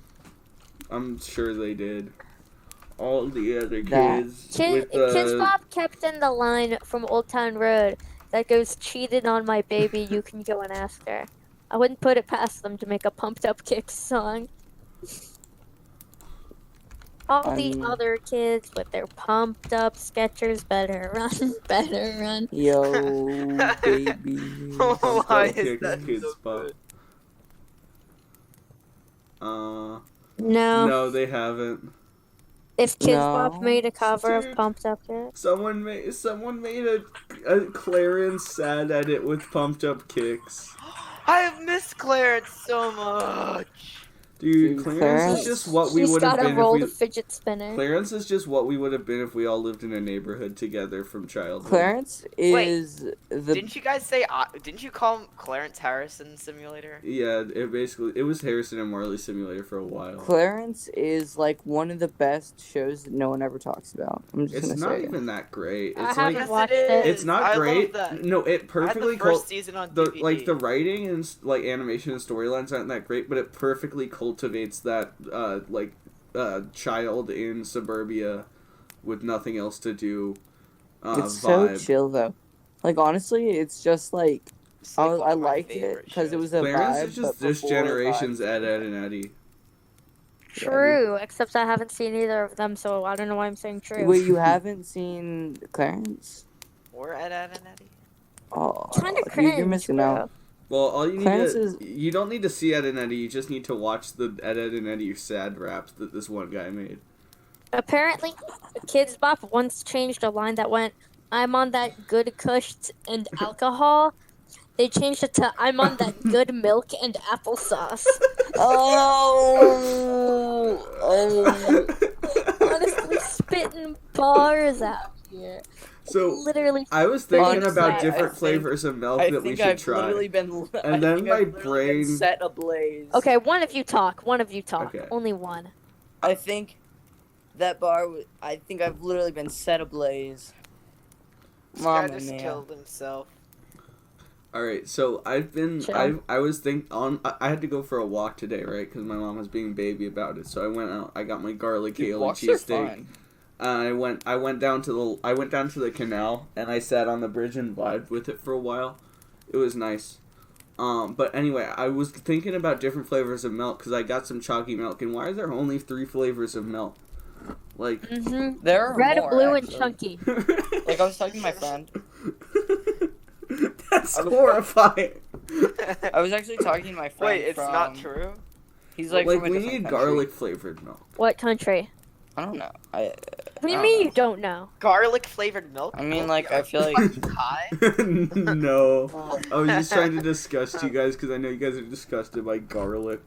I'm sure they did. All the other That- kids Kids with the... Bob kept in the line from Old Town Road that goes, "Cheated on my baby, you can go and ask her." I wouldn't put it past them to make a Pumped Up Kicks song. All the other kids with their pumped up Skechers better run, better run. Yo, baby. Why is Kick that Kids so Bop. good? No. No, they haven't. If Kids No. Bop made a cover Dude. of Pumped Up Kicks. Someone made a Clarence sad edit with pumped up kicks. I have missed Clarence so much. Dude, Dude, Clarence Clarence- is just what we He's would have got a been rolled if we. fidget spinner. Clarence is just what we would have been if we all lived in a neighborhood together from childhood. Clarence is the Didn't you guys say? Didn't you call him Clarence Harrison Simulator? Yeah, it was Harrison and Marley Simulator for a while. Clarence is like one of the best shows that no one ever talks about. I'm just It's gonna not say it. even that great. I It's haven't like watched it. it's not I great. Love that. No, it I had perfectly the first cul- season on the DVD. like the writing and like animation and storylines aren't that great, but it perfectly cultivates that child in suburbia with nothing else to do. It's so Vibe. chill though. Like honestly, it's just like It's like one I of my liked it favorite because it shows. was a Clarence vibe. is just but this before generation's vibes. Ed and Eddie. True, except I haven't seen either of them, so I don't know why I'm saying true. Wait, you haven't seen Clarence? Or Ed, and Eddie. Oh, Kind of dude, cringe. you're missing bro. out. Well, all you need Clarence to is- you don't need to see Ed and Eddie. You just need to watch the Ed and Eddie sad raps that this one guy made. Apparently, Kids Bop once changed a line that went, "I'm on that good kush and alcohol." They changed it to I'm on that good milk and applesauce. Oh. Honestly, spitting bars out here. So Literally. I was thinking Honestly, about I different think- flavors of milk I that we think should I've try. literally been. And I then think my I've literally been brain- set ablaze. Okay, one of you talk. Okay. Only one. I think that bar. I think I've literally been set ablaze. This guy Mama just mia. killed himself. All right, so I've been Chill. I was I had to go for a walk today, right? Because my mom was being baby about it. So I went out. I got my garlic Dude, aioli walks are cheesesteak. fun. I went down to the canal and I sat on the bridge and vibed with it for a while. It was nice. But anyway, I was thinking about different flavors of milk because I got some chalky milk. And why are there only 3 flavors of milk? Like Mm-hmm. There are Red, more, blue, actually. and chunky. Like I was talking to my friend. That's horrifying. I was actually talking to my friend. Wait, it's from, not true? He's like, Like from a we different need country. garlic flavored milk. What country? I don't know. What do you I mean don't you don't know? Garlic flavored milk? I mean, What like, the- I feel like- fucking high? No. I was just trying to disgust you guys because I know you guys are disgusted by garlic.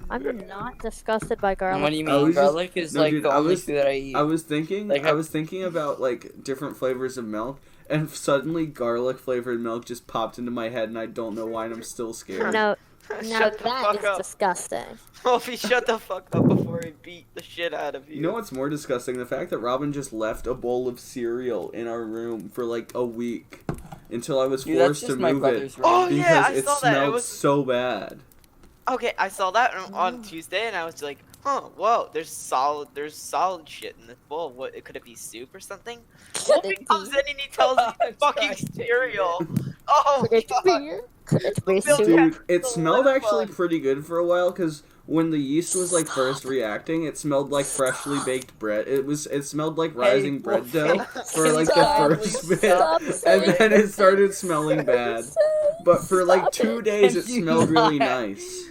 I'm not disgusted by And garlic. what do you I mean? was just- Garlic is no, like dude, the I only was- food that I eat. I was thinking Like, I was thinking about like different flavors of milk and suddenly garlic flavored milk just popped into my head and I don't know why and I'm still scared. No, now Shut the that fuck is up. disgusting. Wolfie, shut the fuck up before I beat the shit out of you. You know what's more disgusting? The fact that Robin just left a bowl of cereal in our room for like a week until I was Dude, that's forced just to my move brother's it room. Oh, because yeah, I it saw that. It smelled was- so bad. Okay, I saw that on Tuesday, and I was like, "Huh, whoa, there's solid shit in this bowl. What? Could it be soup or something?" Wolfie comes in and he tells me it's fucking God cereal. Oh Could it god. be? Could it be Milk soup? Dude, Super it smelled actually fun. pretty good for a while because when the yeast was like first reacting, it smelled like freshly baked bread. It smelled like rising bread dough for like the Stop. first bit, Stop and saying then it started smelling bad. But for like Stop 2 it. days, it Can you smelled really not? nice.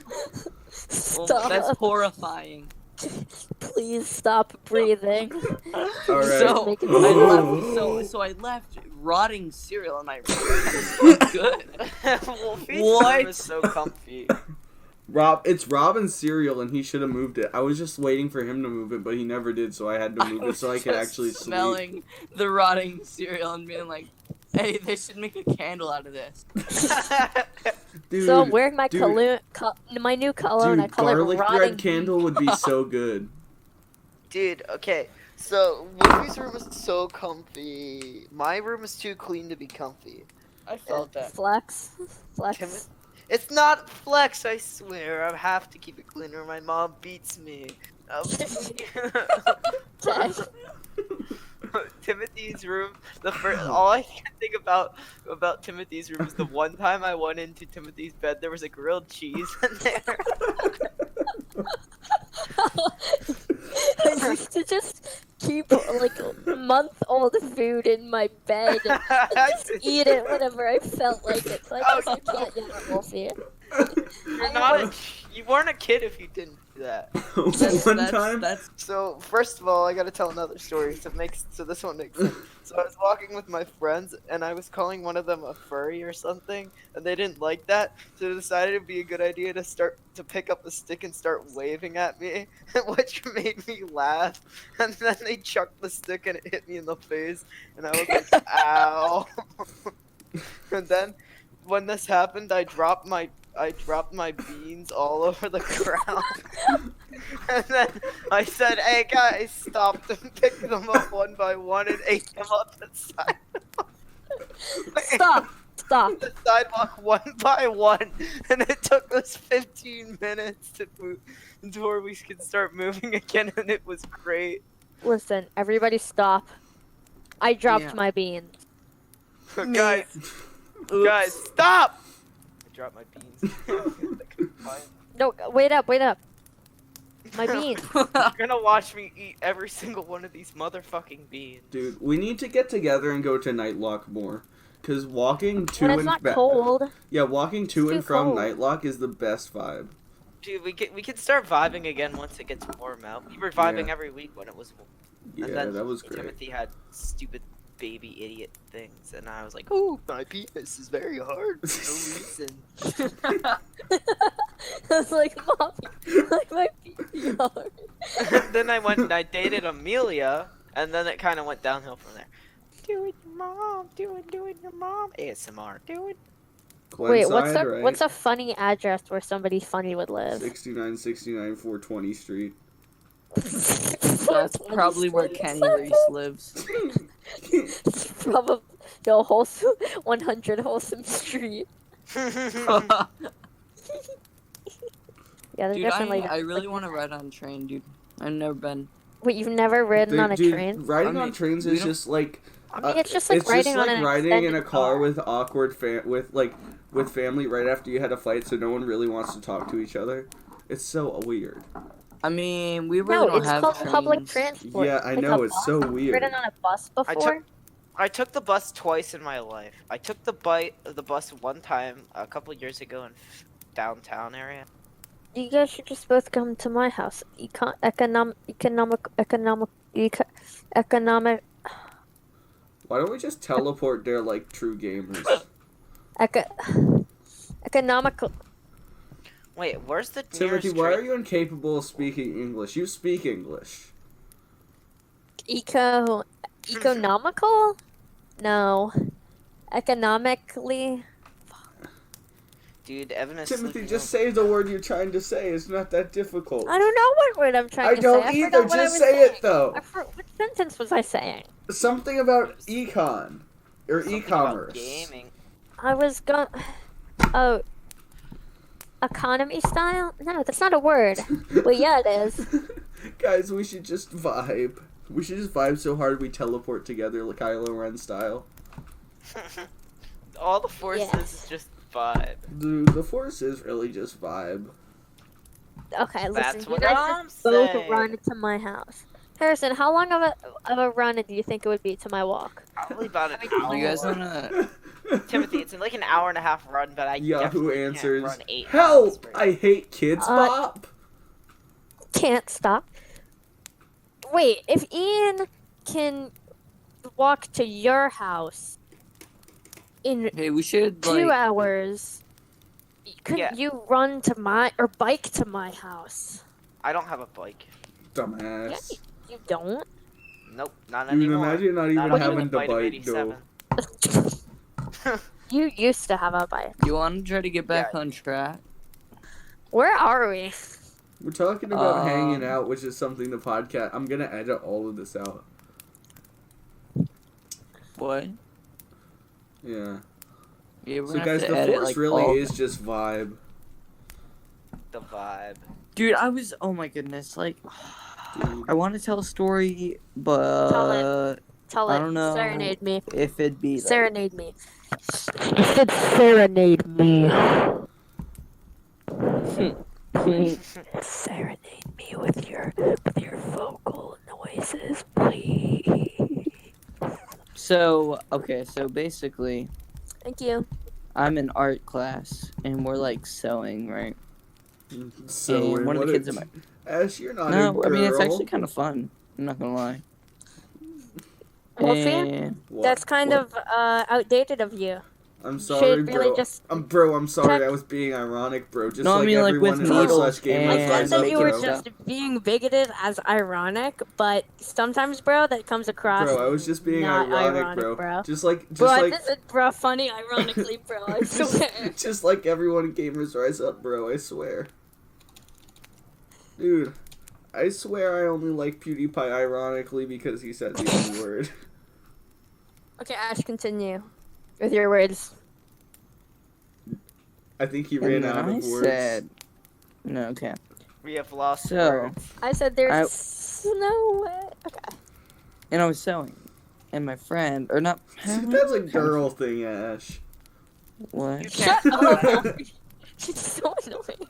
Well, Stop. that's horrifying. Please stop breathing. All right. So Make it so I left rotting cereal in my room. It's good. Wolfie's What? room is so comfy. It's Robin's cereal, and he should have moved it. I was just waiting for him to move it, but he never did, so I had to move it so I could just actually sleep. smelling the rotting cereal and being like, "Hey, they should make a candle out of this." Dude, So I'm wearing my dude. my new cologne. I dude, call it garlic rotting. bread candle would be so good. Dude, okay. So Wolfie's room is so comfy. My room is too clean to be comfy. I felt that. Flex. Tim- Flex. It's not flex, I swear. I have to keep it clean or my mom beats me. Okay. Timothy's room. All I can think about Timothy's room is the one time I went into Timothy's bed. There was a grilled cheese in there. I used to just keep like month-old food in my bed and just eat it whenever I felt like it. So I guess I can't yell at Wolfie. You weren't a kid if you didn't do that. One time, That's So first of all, I gotta tell another story. So this one makes sense. So I was walking with my friends, and I was calling one of them a furry or something, and they didn't like that. So they decided it'd be a good idea to pick up a stick and start waving at me, which made me laugh. And then they chucked the stick and it hit me in the face, and I was like, "Ow!" And then when this happened, I dropped my beans all over the ground. And then I said, "Hey guys, stop!" and picked them up one by one and ate them up the sidewalk. Stop. The sidewalk one by one, and it took us 15 minutes to move until we could start moving again, and it was great. Listen, everybody stop. I dropped Yeah. my beans. Guys, stop! I dropped my beans. I couldn't find them. No, wait up. My beans. You're gonna watch me eat every single one of these motherfucking beans. dude, we need to get together and go to Nightlock more. Cause walking to When it's and not back, cold. yeah, walking to It's and too from cold. Nightlock is the best vibe. Dude, we can start vibing again once it gets warm out. We were vibing Yeah. every week when it was warm. Yeah, And then that was great. Timothy had stupid baby idiot things, and I was like, "Oh, my penis is very hard for no reason." I was like, Mommy, like my PPR. Then I went and I dated Amelia, and then it kind of went downhill from there. Do it, your mom. Do it, your mom. ASMR. Do it. Wait, Glenside, right? what's a funny address where somebody funny would live? 6969 420 Street. That's probably where Kenny Reese lives. Probably the wholesome 100 Wholesome Street. Yeah, they're Dude, definitely. I really want to ride on a train, dude. I've never been. Wait, you've never ridden on a Dude, train? riding I on mean, trains we is don't- just like I mean, it's just like riding on an riding in a extended car with awkward with family right after you had a fight, so no one really wants to talk to each other. It's so weird. I mean, we really No, don't it's have called trains. public transport. Yeah, I Like know, a it's bus. so You've weird. ridden on a bus before? I took the bus twice in my life. I took the bus one time a couple years ago in downtown area. You guys should just both come to my house. Economic. Why don't we just teleport there like true gamers? Economical. Wait, where's the Timothy, nearest why train? are you incapable of speaking English? You speak English. Economical? No. Economically? Dude, Evan is Timothy, sleeping just over. say the word you're trying to say. It's not that difficult. I don't know what word I'm trying I to don't say. I either. forgot what I Just was say saying. it though. What sentence was I saying? Something about econ or Something about e-commerce. gaming. I was going. Oh. Economy style? No, that's not a word. Well, yeah, it is. Guys, we should just vibe. We should just vibe so hard we teleport together like Kylo Ren style. All the forces Yes. is just vibe. Dude, the Force is really just vibe. Okay, listen. That's You what guys I'm just both saying. run to my house. Harrison, how long of a run do you think it would be to my walk? Probably about an Do you guys hour. wanna? Timothy, it's like an hour and a half run, but I Yahoo definitely answers, can't run 8 miles "Help! per I hate Kids Bop." Can't stop. Wait, if Ian can walk to your house in Hey, we should 2 like. hours, couldn't Yeah. you run to my or bike to my house? I don't have a bike. Dumbass. You don't. Nope, not Dude, anymore. imagine not even Not after having the the fight of bike, 87. though. You used to have a bike. You want to try to get back Yeah. on track? Where are we? We're talking about hanging Um, out, which is something the podcast. I'm gonna edit all of this out. What? Yeah. Yeah, we're So gonna guys, have to the edit, Force like, really all- is just vibe. The vibe. Dude, I was. Oh my goodness! Like, Dude. I want to tell a story, but Tell I it. don't know. Serenade me. if it'd be. Like, Serenade me. You said serenade me. Serenade me with your vocal noises, please. So okay, so basically, Thank you. I'm in art class and we're like sewing, right? So And one of the kids in my Ash, you're not a no, girl. I mean it's actually kind of fun. I'm not gonna lie. Wolfie, And What? that's kind of outdated of you. I'm You sorry, should bro. really just Bro, I'm sorry. check- I was being ironic, bro. Just No, I like mean, like, everyone with in r needles slash gamers and- I rise get that up, you were bro. stuff. just being bigoted as ironic, but sometimes, bro, that comes across. Bro, I was just being not ironic, bro. Just like, Bro, this is bro funny, ironically, bro. I swear. just like everyone in gamers rise up, bro. I swear. Dude, I swear I only like PewDiePie ironically because he said the N word. Okay, Ash, continue with your words. I think he and ran then out I of words. said no, okay. We have lost So- words. I said there's no way. Okay. And I was sewing, and my friend or not. That's a girl thing, Ash. What? Shut up. She's so annoying.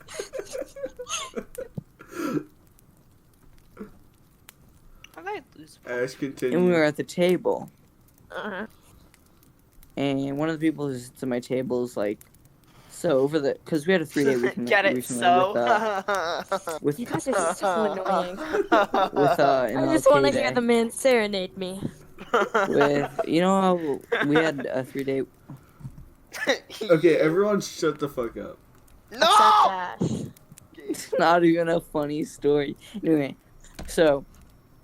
How did I lose? Ash, continue. And we were at the table, Uh-huh. and one of the people who sits at my table is like, so over the because we had a 3-day weekend Get it? recently So. with You guys are so annoying. with I MLK just want to hear Day. the man serenade me. with how we had a 3-day. Okay, everyone shut the fuck up. No! Ash. It's not even a funny story. Anyway, so,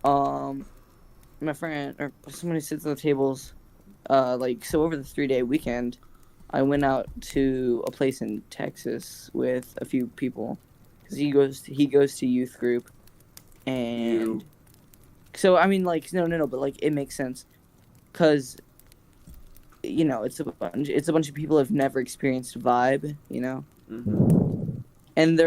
my friend or someone who sits at the tables, so over the 3-day weekend, I went out to a place in Texas with a few people because he goes to youth group, and so I mean no, but it makes sense because it's a bunch of people who've never experienced Vibe, Mm-hmm. and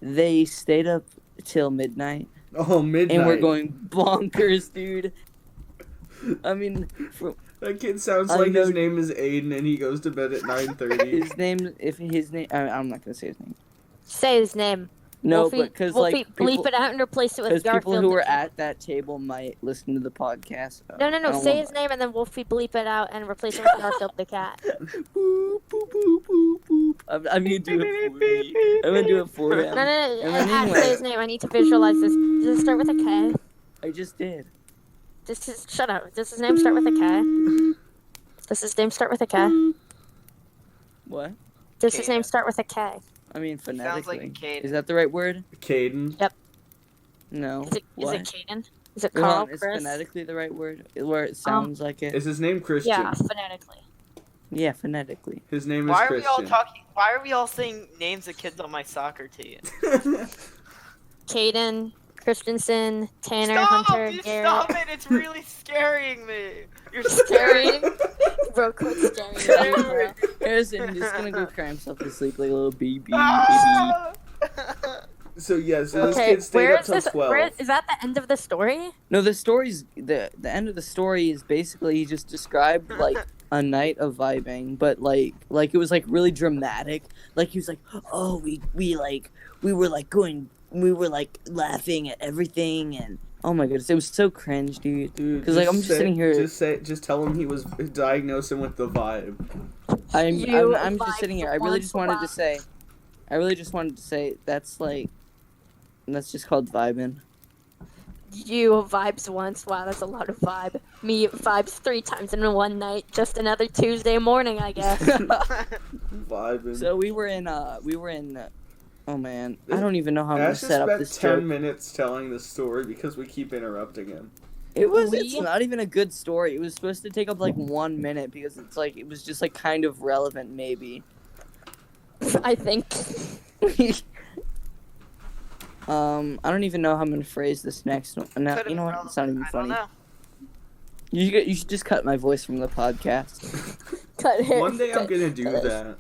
they stayed up till midnight. Oh, midnight. And we're going bonkers, dude. I mean, that kid sounds like his name is Aiden and he goes to bed at 9:30. I'm not gonna say his name. Say his name. No, Wolfie, but because Wolfie, bleep it out and replace it with because Garfield. people who were at that table might listen to the podcast. No. Say his name and then Wolfie bleep it out and replace it with Garfield the cat. Boop, boop, boop, boop, boop. I'm gonna do it for you. I'm gonna do it for him. No. And then Ash, say his name. I need to visualize this. Does it start with a K? I just did. Shut up. Does his name start with a K? Does his name start with a K? What? Does his name start with a K? I mean, phonetically. Sounds like a Caden. Is that the right word? Caden. Yep. No. Is it What? Caden? Is it Hold Carl? on, is Chris? phonetically the right word? Where it sounds like it? Is his name Christian? Yeah, phonetically. Yeah, phonetically. His name is Why are Christian. we all talking? Why are we all saying names of kids on my soccer team? Caden, Christensen, Tanner, Stop! Hunter, You Garrett. stop it! It's really scaring me. You're Staring. scaring. Bro, quit staring. Bro. Harrison is gonna go cry himself to sleep like a little baby. Ah! So this Okay, kid stayed where up is till this? 12. Is that the end of the story? No, the end of the story is basically he just described a night of vibing, but like it was really dramatic. Like he was like, oh, we were laughing at everything, and oh my goodness, it was so cringe, dude. Because I'm just sitting here. Just tell him he was diagnosed him with the vibe. I'm You just sitting here. I really just wanted to say that's just called vibing. You vibes once. Wow, that's a lot of vibe. Me vibes 3 times in one night. Just another Tuesday morning, I guess. Vibing. So we were in oh man, I don't even know how I'm gonna Ash set up spent this 10 joke. minutes telling the story because we keep interrupting him. It's not even a good story. It was supposed to take up 1 minute because it was just kind of relevant maybe. I think. I don't even know how I'm gonna phrase this next one. No, you know what? It's not even I funny. don't know. You should just cut my voice from the podcast. Cut it. One day I'm gonna do that.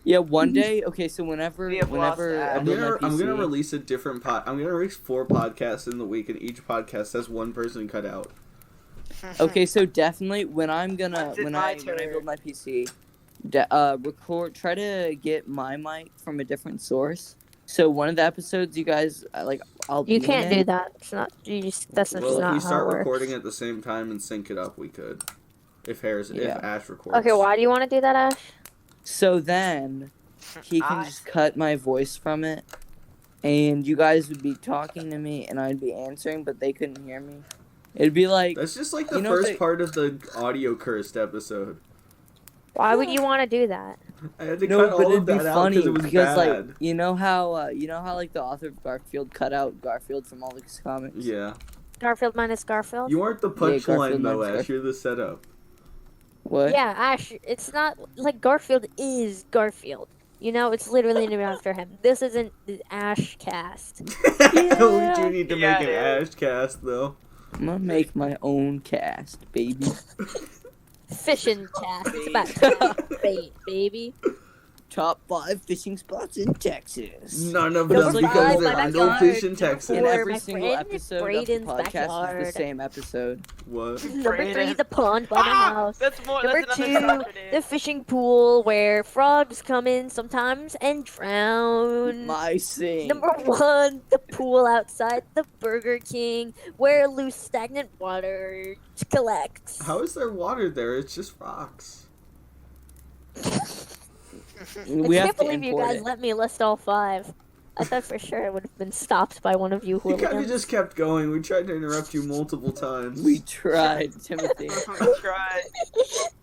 Yeah, one day. Okay, so whenever We have lost that. I I'm build my gonna PC, release a different I'm gonna release 4 podcasts in the week, and each podcast has one person cut out. Okay, so definitely when I'm gonna What's in when my I turn? build my PC, try to get my mic from a different source. So one of the episodes you guys I'll You be can't in do it. that. It's not. That's just Well, if not we how start it works. recording at the same time and sync it up, we could. If Yeah. Ash records. Okay, why do you want to do that, Ash? So then he can just cut my voice from it, and you guys would be talking to me, and I'd be answering, but they couldn't hear me. It'd be like That's just like the you know first they- part of the audio cursed episode. Why would you want to do that? I had to no, cut but all it'd of be that out funny because it was because bad. you know how the author of Garfield cut out Garfield from all his comics. Yeah. Garfield minus Garfield? You aren't the Garfield punchline though, minus Ash. You're the setup. What? Yeah, Ash. It's not like Garfield is Garfield. You know, it's literally named after him. This isn't the Ash cast. We do need to Yeah, make an dude. Ash cast though. I'm gonna make my own cast, baby. Fishing cast. It's about bait, baby. Top 5 fishing spots in Texas. None of Number them five, because there my are no backyard. fish in Number Texas. And four, every my single friend episode of the Braden's podcast is backyard. the same episode. What? Number 3, Brayden. the pond by the house. That's more. Number That's 2, another soccer name. the fishing pool where frogs come in sometimes and drown. My sing. Number 1, the pool outside the Burger King where loose stagnant water collects. How is there water there? It's just rocks. We I have can't to believe you import guys it. let me list all 5. I thought for sure I would have been stopped by one of you You kind of hooligans. just kept going. We tried to interrupt you multiple times. We tried, Timothy. Try.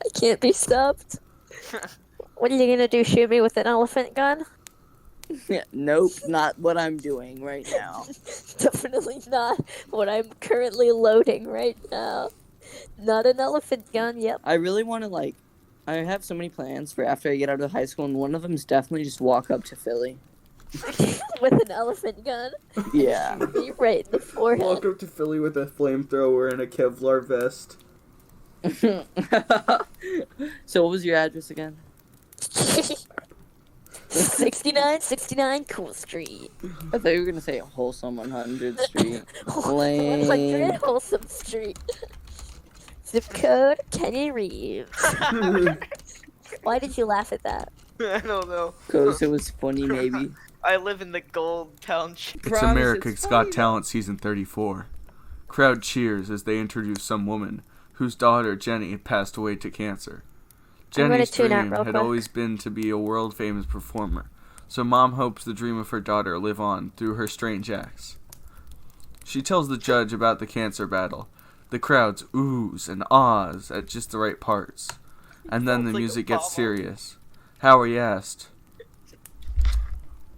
I can't be stopped. What are you gonna do? Shoot me with an elephant gun? Nope, not what I'm doing right now. Definitely not what I'm currently loading right now. Not an elephant gun, yep. I really want to, I have so many plans for after I get out of high school, and one of them is definitely just walk up to Philly. With an elephant gun. Yeah. Be right in the forehead. Walk up to Philly with a flamethrower and a Kevlar vest. So what was your address again? 6969 Cool Street. I thought you were going to say Wholesome 100 Street. 100 Wholesome Street. Zip code Kenny Reeves. Why did you laugh at that? I don't know. Because it was funny, maybe. I live in the Gold Township. It's Promise America's it's Got funny. Talent Season 34. Crowd cheers as they introduce some woman whose daughter, Jenny, passed away to cancer. I'm gonna Jenny's tune out dream real had quick. always been to be a world-famous performer, so Mom hopes the dream of her daughter live on through her strange acts. She tells the judge about the cancer battle. The crowd's oohs and ahs at just the right parts. And then the Sounds like music Apollo. gets serious. Howie asked,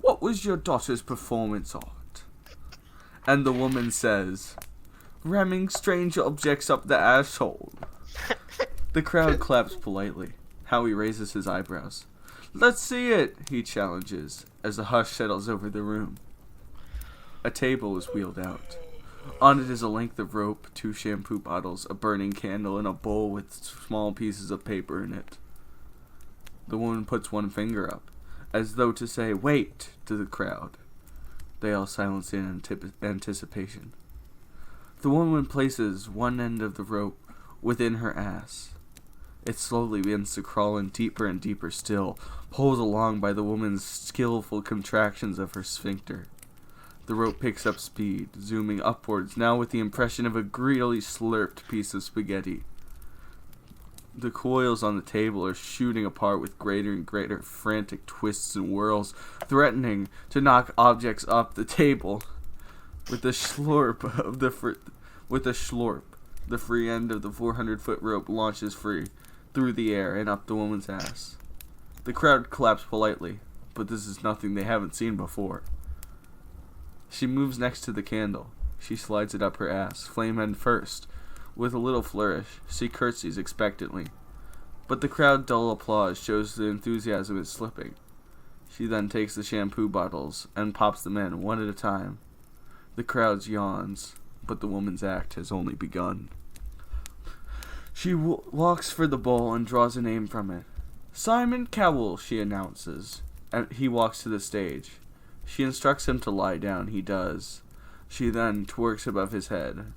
"What was your daughter's performance art?" And the woman says, "Ramming strange objects up the asshole." The crowd claps politely. Howie raises his eyebrows. "Let's see it," he challenges, as a hush settles over the room. A table is wheeled out. On it is a length of rope, 2 shampoo bottles, a burning candle, and a bowl with small pieces of paper in it. The woman puts one finger up, as though to say, "Wait," to the crowd. They all silence in anticipation. The woman places one end of the rope within her ass. It slowly begins to crawl in deeper and deeper still, pulled along by the woman's skillful contractions of her sphincter. The rope picks up speed, zooming upwards, now with the impression of a greedily slurped piece of spaghetti. The coils on the table are shooting apart with greater and greater frantic twists and whirls, threatening to knock objects up the table. With a slurp, the free end of the 400-foot rope launches free, through the air and up the woman's ass. The crowd claps politely, but this is nothing they haven't seen before. She moves next to the candle. She slides it up her ass, flame end first. With a little flourish, she curtsies expectantly. But the crowd dull applause shows the enthusiasm is slipping. She then takes the shampoo bottles and pops them in one at a time. The crowd yawns, but the woman's act has only begun. She walks for the bowl and draws a name from it. "Simon Cowell," she announces, and he walks to the stage. She instructs him to lie down. He does. She then twerks above his head.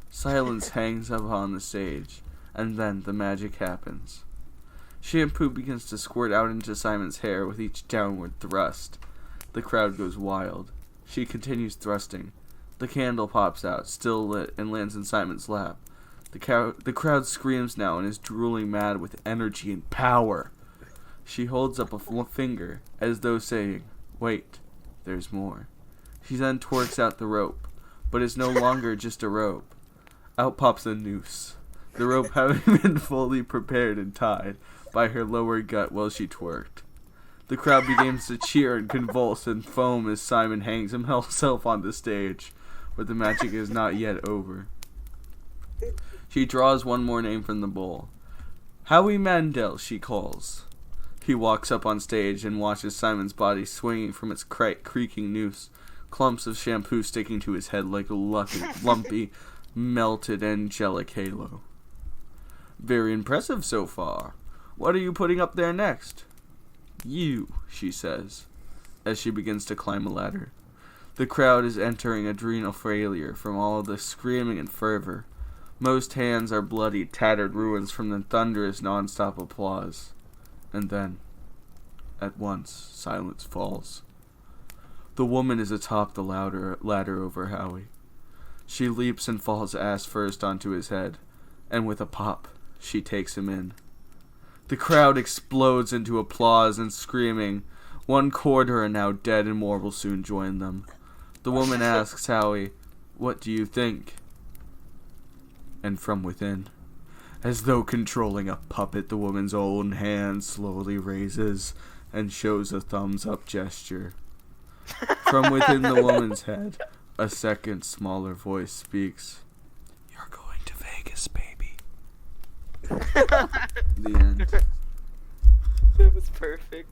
Silence hangs up on the stage, and then the magic happens. Shampoo begins to squirt out into Simon's hair with each downward thrust. The crowd goes wild. She continues thrusting. The candle pops out, still lit, and lands in Simon's lap. The crowd screams now and is drooling mad with energy and power. She holds up a finger, as though saying, "Wait, there's more." She then twerks out the rope, but it's no longer just a rope. Out pops a noose, the rope having been fully prepared and tied by her lower gut while she twerked. The crowd begins to cheer and convulse and foam as Simon hangs himself on the stage, but the magic is not yet over. She draws one more name from the bowl. "Howie Mandel," she calls. He walks up on stage and watches Simon's body swinging from its creaking noose, clumps of shampoo sticking to his head like a lumpy, melted angelic halo. "Very impressive so far. What are you putting up there next?" "You," she says, as she begins to climb a ladder. The crowd is entering adrenal failure from all the screaming and fervor. Most hands are bloody, tattered ruins from the thunderous, non-stop applause. And then, at once, silence falls. The woman is atop the ladder over Howie. She leaps and falls ass first onto his head, and with a pop, she takes him in. The crowd explodes into applause and screaming. 1/4 are now dead and more will soon join them. The woman asks Howie, "What do you think?" And from within, as though controlling a puppet, the woman's own hand slowly raises and shows a thumbs up gesture. From within the woman's head, a second smaller voice speaks. "You're going to Vegas, baby." The end. It was perfect.